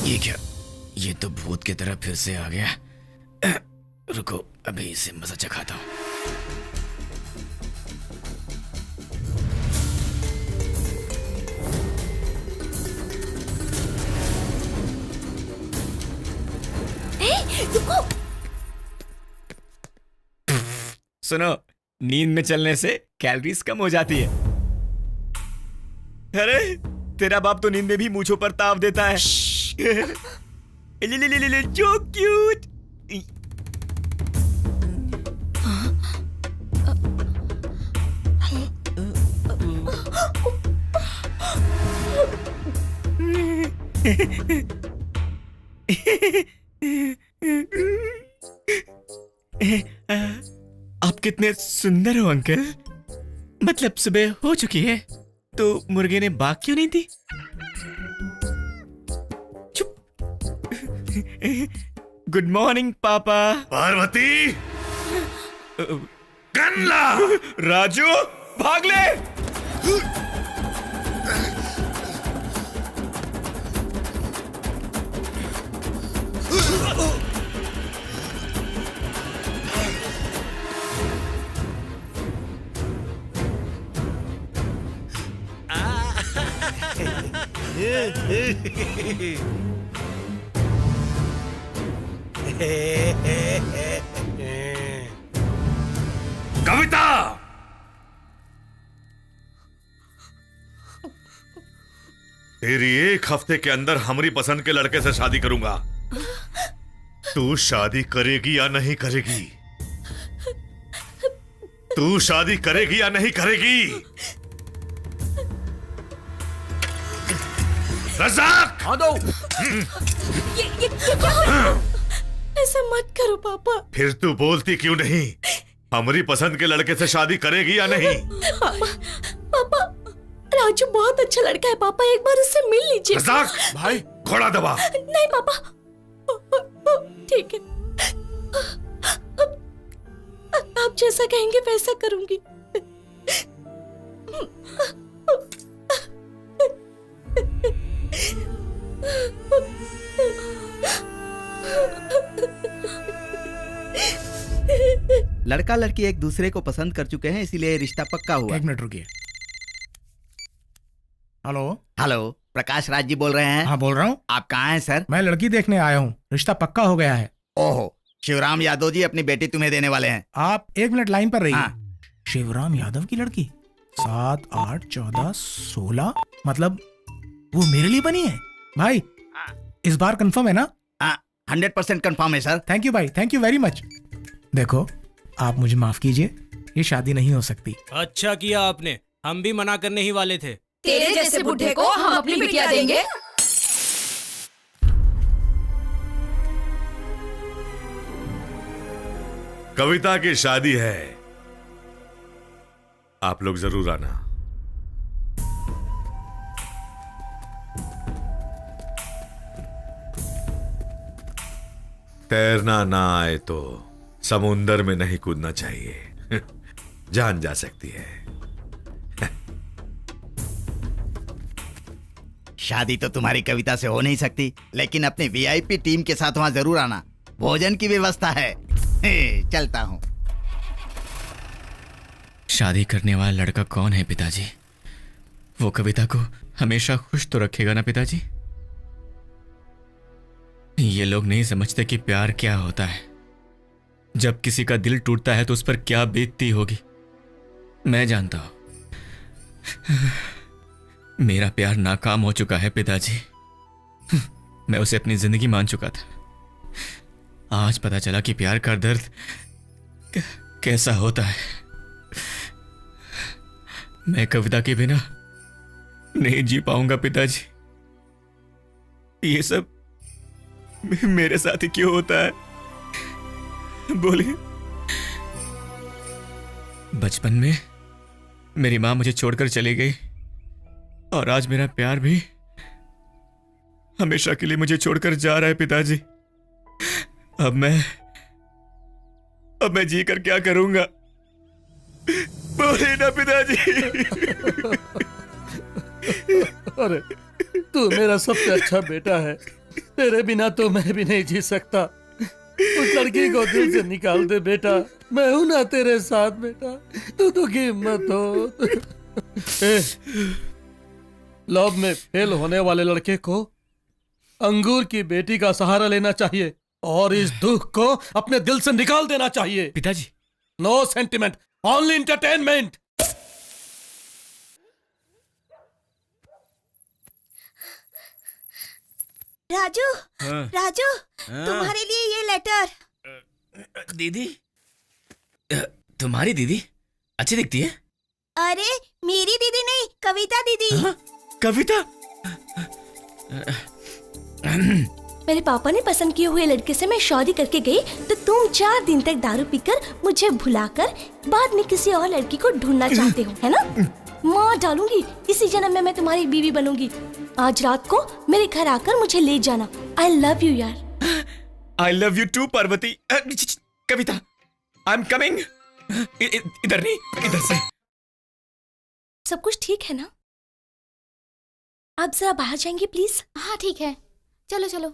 ये क्या? ये तो भूत की तरह फिर से आ गया। रुको, अभी इसे मजा चखाता हूँ। रुको। सुनो, नींद में चलने से कैलोरीज कम हो जाती है। अरे तेरा बाप तो नींद में भी मूंछों पर ताव देता है। जो क्यूट। आप कितने सुंदर हो अंकल। मतलब सुबह हो चुकी है तो मुर्गे ने बाग क्यों नहीं दी? चुप। गुड मॉर्निंग पापा। पार्वती, गन ला। राजू भाग ले। कविता, तेरी एक हफ्ते के अंदर हमारी पसंद के लड़के से शादी करूंगा। तू शादी करेगी या नहीं करेगी? तू शादी करेगी या नहीं करेगी? रज़ाक! हाँ दो। ये क्या हो रहा है? ऐसा मत करो पापा। फिर तू बोलती क्यों नहीं? हमारी पसंद के लड़के से शादी करेगी या नहीं? पापा, पापा, राजू बहुत अच्छा लड़का है पापा, एक बार उससे मिल लीजिए। रज़ाक भाई, घोड़ा दबा। नहीं पापा, ठीक है, आप जैसा कहेंगे वैसा करूंगी। लड़का लड़की एक दूसरे को पसंद कर चुके हैं, इसीलिए रिश्ता पक्का हुआ। 1 मिनट रुकिए। हेलो हेलो, प्रकाश राज जी बोल रहे हैं? हाँ बोल रहा हूँ। आप कहाँ हैं सर? मैं लड़की देखने आया हूँ, रिश्ता पक्का हो गया है। ओहो, शिवराम यादव जी अपनी बेटी तुम्हें देने वाले हैं। आप 1 मिनट लाइन पर रहिए। शिवराम यादव की लड़की 7, 8, 14, 16, मतलब वो मेरे लिए बनी है। भाई इस बार कंफर्म है ना? 100% कंफर्म है सर। थैंक यू भाई, थैंक यू वेरी मच। देखो आप मुझे माफ कीजिए, ये शादी नहीं हो सकती। अच्छा किया आपने, हम भी मना करने ही वाले थे। तेरे जैसे बुढ़े को हम अपनी बिटिया देंगे? कविता की शादी है, आप लोग जरूर आना। तैरना ना आए तो समुंदर में नहीं कूदना चाहिए, जान जा सकती है। शादी तो तुम्हारी कविता से हो नहीं सकती, लेकिन अपनी वीआईपी टीम के साथ वहां जरूर आना, भोजन की व्यवस्था है। चलता हूं। शादी करने वाला लड़का कौन है पिताजी? वो कविता को हमेशा खुश तो रखेगा ना पिताजी? ये लोग नहीं समझते कि प्यार क्या होता है। जब किसी का दिल टूटता है तो उस पर क्या बीतती होगी, मैं जानता हूं। मेरा प्यार नाकाम हो चुका है पिताजी। मैं उसे अपनी जिंदगी मान चुका था। आज पता चला कि प्यार का दर्द कैसा होता है। मैं कविता के बिना नहीं जी पाऊंगा पिताजी। ये सब मेरे साथ ही क्यों होता है, बोलिए। बचपन में मेरी मां मुझे छोड़कर चली गई और आज मेरा प्यार भी हमेशा के लिए मुझे छोड़कर जा रहा है पिताजी। अब मैं जी कर क्या करूंगा, बोलिए ना पिताजी। अरे तू मेरा सबसे अच्छा बेटा है, तेरे बिना तो मैं भी नहीं जी सकता। उस लड़की को दिल से निकाल दे बेटा, मैं हूं ना तेरे साथ बेटा, तू दुखी मत हो। लव में फेल होने वाले लड़के को अंगूर की बेटी का सहारा लेना चाहिए और इस दुख को अपने दिल से निकाल देना चाहिए। पिताजी no sentiment, only entertainment. Raju, Raju, तुम्हारे लिए ये लेटर। दीदी, तुम्हारी दीदी अच्छी दिखती है। अरे मेरी दीदी नहीं, कविता दीदी। कविता? मेरे पापा ने पसंद किए हुए लड़के से मैं शादी करके गई तो तुम 4 दिन तक दारू पीकर मुझे भुलाकर बाद में किसी और लड़की को ढूंढना चाहते हो, है ना? मार डालूंगी, इसी जन्म में मैं तुम्हारी बीवी बनूंगी। आज रात को मेरे घर आकर मुझे ले जाना। आई लव यू यार। I love you too Parvati. Kavita, I am coming. इधर नहीं, इधर से। सब कुछ ठीक है ना? आप जरा बाहर जाएंगे प्लीज? हाँ ठीक है, चलो चलो।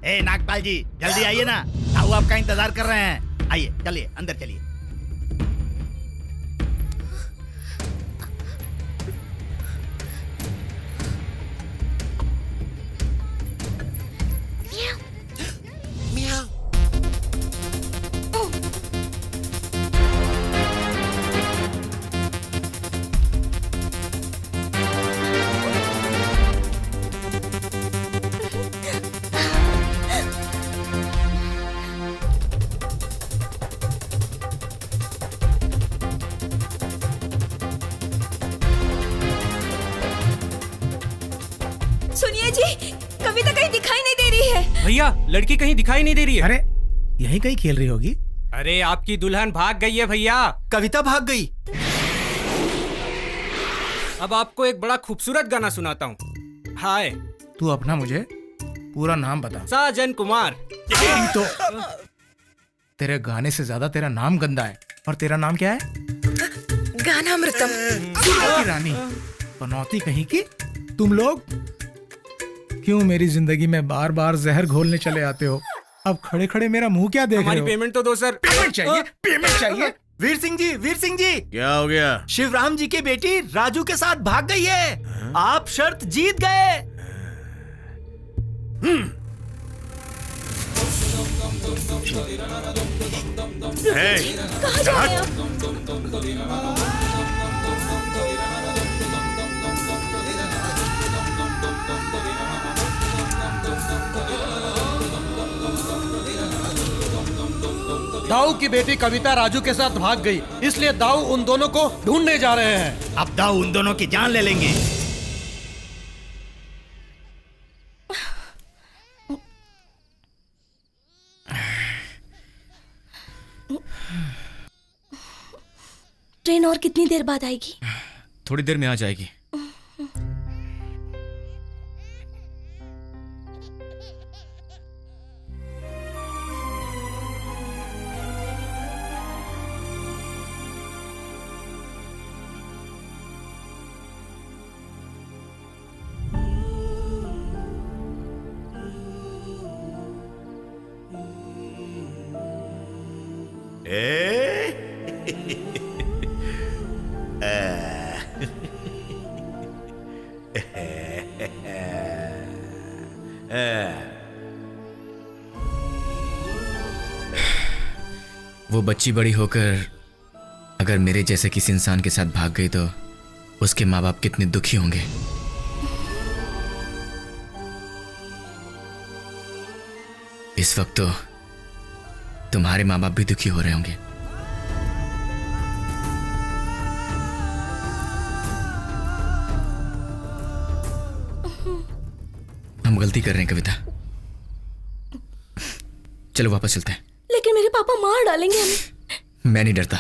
ए नागपाल जी, जल्दी आइए ना, ताऊ आपका इंतजार कर रहे हैं। आइए, चलिए अंदर चलिए। सुनिए जी, कविता कहीं दिखाई नहीं दे रही है। भैया, लड़की कहीं दिखाई नहीं दे रही है। अरे यहीं कहीं खेल रही होगी। अरे आपकी दुल्हन भाग गई है भैया। कविता भाग गई। अब आपको एक बड़ा खूबसूरत गाना सुनाता हूँ। हाय। तू अपना मुझे पूरा नाम बता। साजन कुमार। तो तेरे गाने से ज्यादा तेरा नाम गंदा है। और तेरा नाम क्या है? गानामृतम। रानी पनौती कहीं की। तुम लोग क्यों मेरी जिंदगी में बार बार जहर घोलने चले आते हो? अब खड़े खड़े मेरा मुंह क्या देख रहे हो? हमारी पेमेंट तो दो सर। पेमेंट चाहिए, पेमेंट चाहिए। वीर सिंह जी, क्या हो गया? शिवराम जी की बेटी राजू के साथ भाग गई है। आप शर्त जीत गए। कहाँ जा रहे हैं आप? दाऊ की बेटी कविता राजू के साथ भाग गई, इसलिए दाऊ उन दोनों को ढूंढने जा रहे हैं। अब दाऊ उन दोनों की जान ले लेंगे। ट्रेन और कितनी देर बाद आएगी? थोड़ी देर में आ जाएगी। वो बच्ची बड़ी होकर अगर मेरे जैसे किसी इंसान के साथ भाग गई तो उसके माँ बाप कितने दुखी होंगे। इस वक्त तो तुम्हारे माँ बाप भी दुखी हो रहे होंगे। हम गलती कर रहे हैं कविता, चलो वापस चलते हैं। लेकिन मेरे पापा मार डालेंगे हमें। मैं नहीं डरता।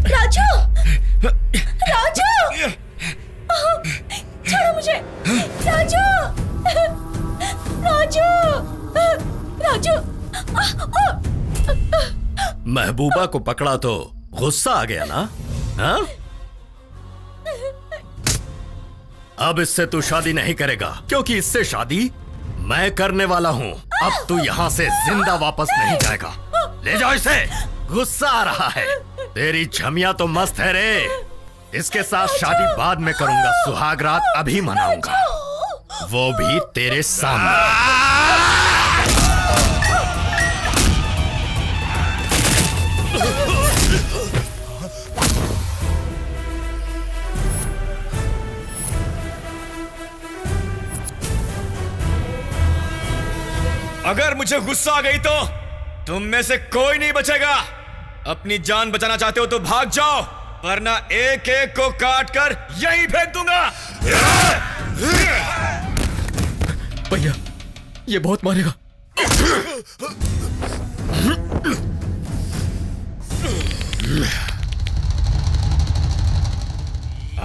राजू, राजू, छोड़ो मुझे। राजू, राजू, राजू। महबूबा को पकड़ा तो गुस्सा आ गया ना? हाँ? अब इससे तू शादी नहीं करेगा, क्योंकि इससे शादी मैं करने वाला हूँ। अब तू यहाँ से जिंदा वापस नहीं जाएगा। ले जाओ इसे। गुस्सा आ रहा है। तेरी छमिया तो मस्त है रे। इसके साथ शादी बाद में करूंगा, सुहाग रात अभी मनाऊंगा, वो भी तेरे सामने। अगर मुझे गुस्सा आ गई तो तुम में से कोई नहीं बचेगा। अपनी जान बचाना चाहते हो तो भाग जाओ, वरना एक एक को काट कर यहीं फेंक दूंगा। भैया ये बहुत मारेगा।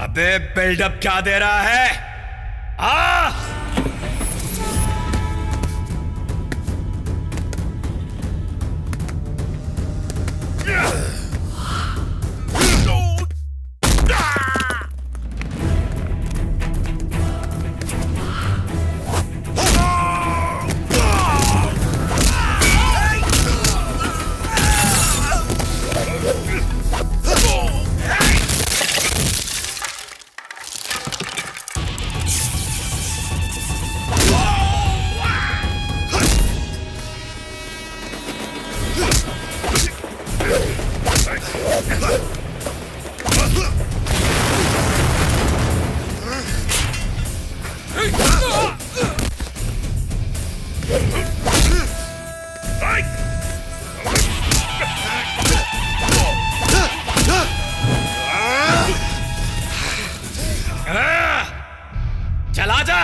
अबे बिल्डअप क्या दे रहा है? आ! चला जा।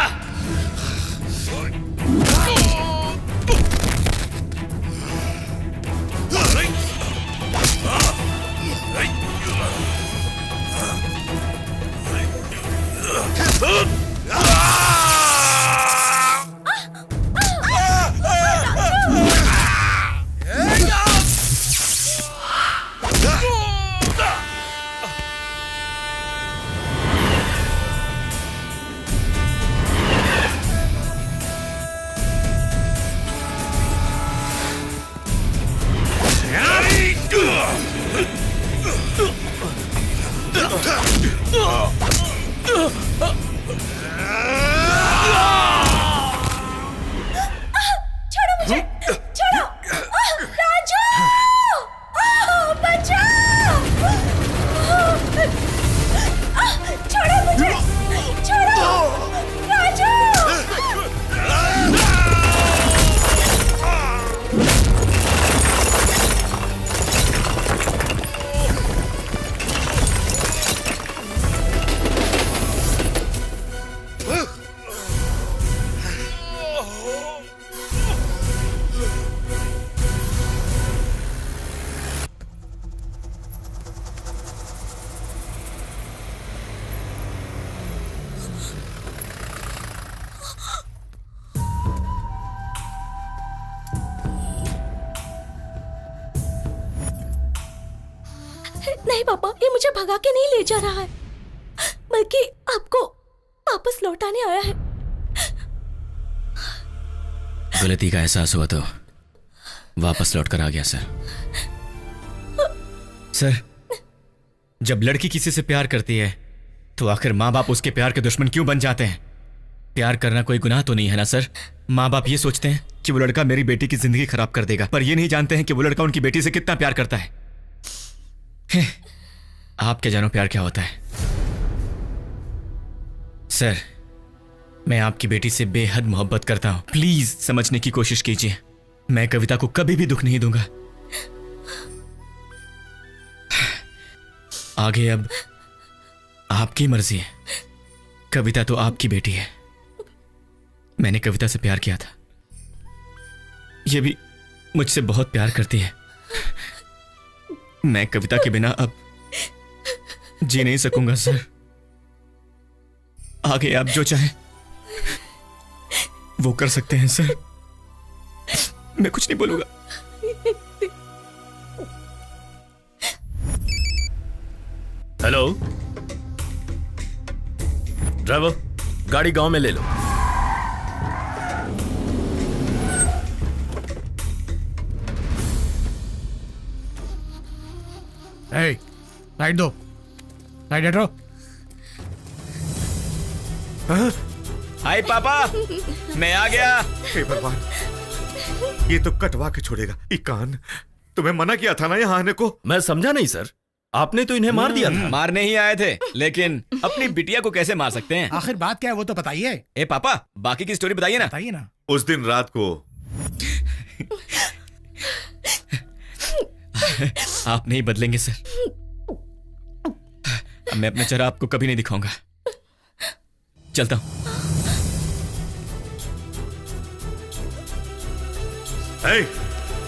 छोड़ो मुझे, छोड़ो। राजू, बचाओ। छोड़ो मुझे, छोड़ो। राजू। नहीं पापा, ये मुझे भगा के नहीं ले जा रहा है, बल्कि आपको वापस लौटाने आया है। गलती का एहसास हुआ तो वापस लौट कर आ गया सर। सर, जब लड़की किसी से प्यार करती है तो आखिर माँ बाप उसके प्यार के दुश्मन क्यों बन जाते हैं? प्यार करना कोई गुनाह तो नहीं है ना सर। माँ बाप ये सोचते हैं कि वो लड़का मेरी बेटी की जिंदगी खराब कर देगा, पर ये नहीं जानते हैं कि वो लड़का उनकी बेटी से कितना प्यार करता है। आप क्या जानो प्यार क्या होता है? सर, मैं आपकी बेटी से बेहद मोहब्बत करता हूं, प्लीज समझने की कोशिश कीजिए। मैं कविता को कभी भी दुख नहीं दूंगा। आगे अब आपकी मर्जी है। कविता तो आपकी बेटी है। मैंने कविता से प्यार किया था, ये भी मुझसे बहुत प्यार करती है। मैं कविता के बिना अब जी नहीं सकूंगा सर। आगे आप जो चाहें वो कर सकते हैं सर, मैं कुछ नहीं बोलूंगा। हेलो ड्राइवर, गाड़ी गांव में ले लो। लाइट दो। साइड हटो। हाय पापा, मैं आ गया। हे भगवान, ये तो कटवा के छोड़ेगा। इकान, तुम्हें मना किया था ना यहाँ आने को। मैं समझा नहीं सर, आपने तो इन्हें मार दिया था। मारने ही आए थे, लेकिन अपनी बिटिया को कैसे मार सकते हैं? आखिर बात क्या है वो तो बताइए। ए पापा, बाकी की स्टोरी बताइए ना। बताइए ना। उस दिन रात को आप नहीं बदलेंगे सर। मैं अपना चेहरा आपको कभी नहीं दिखाऊंगा। चलता हूं।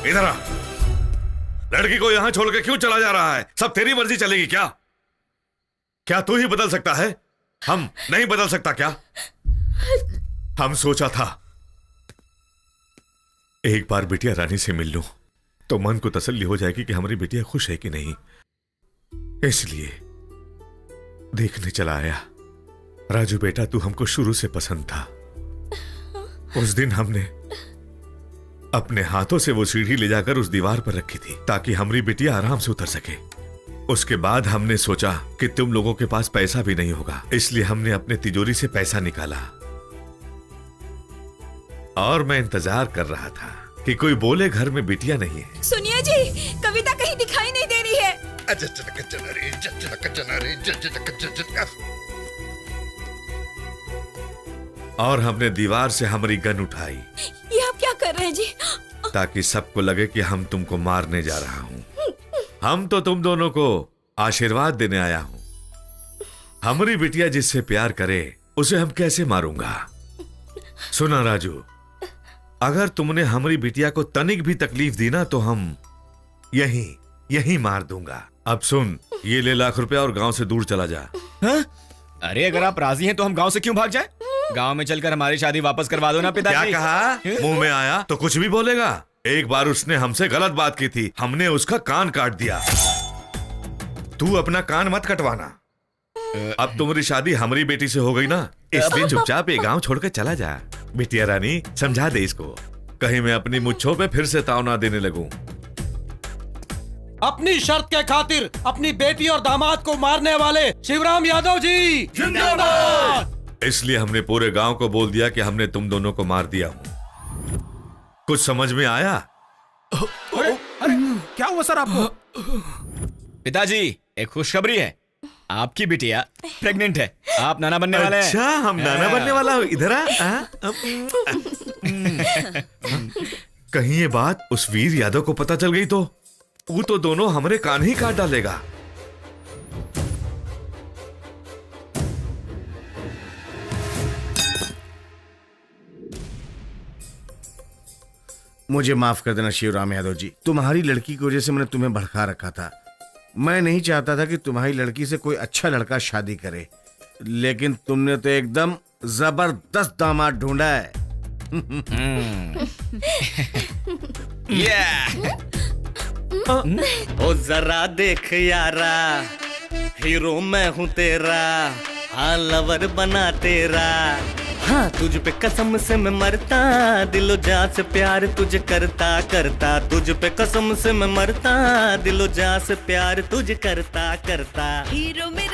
इधर आ। लड़की को यहां छोड़ के क्यों चला जा रहा है? सब तेरी मर्जी चलेगी क्या? क्या तू ही बदल सकता है? हम नहीं बदल सकता क्या? हम सोचा था एक बार बिटिया रानी से मिल लूं तो मन को तसल्ली हो जाएगी कि हमारी बिटिया खुश है कि नहीं। इसलिए देखने चला आया। राजू बेटा, तू हमको शुरू से पसंद था। उस दिन हमने अपने हाथों से वो सीढ़ी ले जाकर उस दीवार पर रखी थी ताकि हमारी बिटिया आराम से उतर सके। उसके बाद हमने सोचा कि तुम लोगों के पास पैसा भी नहीं होगा, इसलिए हमने अपने तिजोरी से पैसा निकाला और मैं इंतजार कर रहा था कि कोई बोले घर में बिटिया नहीं है। सुनिए जी, कविता कहीं दिखाई नहीं दे रही है। और हमने दीवार से हमारी गन उठाई। ये आप क्या कर रहे हैं जी? ताकि सबको लगे कि हम तुमको मारने जा रहा हूं। हम तो तुम दोनों को आशीर्वाद देने आया हूं। हमारी बिटिया जिससे प्यार करे उसे हम कैसे मारूंगा? सुना राजू, अगर तुमने हमारी बिटिया को तनिक भी तकलीफ दी ना तो हम यही मार दूंगा। अब सुन, ये ले ₹1,00,000 और गांव से दूर चला जा। हाँ? अरे अगर आप राजी हैं तो हम गांव से क्यों भाग जाएं? गांव में चलकर हमारी शादी वापस करवा दो ना पिताजी। क्या कहा? मुंह में आया तो कुछ भी बोलेगा। एक बार उसने हमसे गलत बात की थी, हमने उसका कान काट दिया। तू अपना कान मत कटवाना। अब तुम्हारी शादी हमारी बेटी से हो गई ना, इसलिए चुपचाप ये गांव छोड़कर चला जा। बिटिया रानी, समझा दे इसको, कहीं मैं अपनी मुच्छों पे फिर से ताव ना देने लगूं। अपनी शर्त के खातिर अपनी बेटी और दामाद को मारने वाले शिवराम यादव जी जिंदाबाद। इसलिए हमने पूरे गांव को बोल दिया कि हमने तुम दोनों को मार दिया हूं। कुछ समझ में आया? अरे क्या हुआ सर आपको? पिताजी, एक खुशखबरी है। आपकी बिटिया प्रेग्नेंट है। आप नाना बनने वाले हैं। अच्छा, हम नाना बनने वाला हो। इधर आ। कहीं ये बात उस वीर यादव को पता चल गई तो वो तो दोनों हमारे कान ही काट डालेगा। मुझे माफ कर देना शिवराम यादव जी, तुम्हारी लड़की की वजह से मैंने तुम्हें भड़का रखा था। मैं नहीं चाहता था कि तुम्हारी लड़की से कोई अच्छा लड़का शादी करे, लेकिन तुमने तो एकदम जबरदस्त दामाद ढूंढा है। ओ जरा देख यारा, हीरो मैं हूँ तेरा, हाँ लवर बना तेरा। हाँ तुझ पे कसम से मैं मरता, दिलो जान से प्यार तुझे करता करता। तुझ पे कसम से मैं मरता, दिलो जान से प्यार तुझे करता करता। हीरो मेरे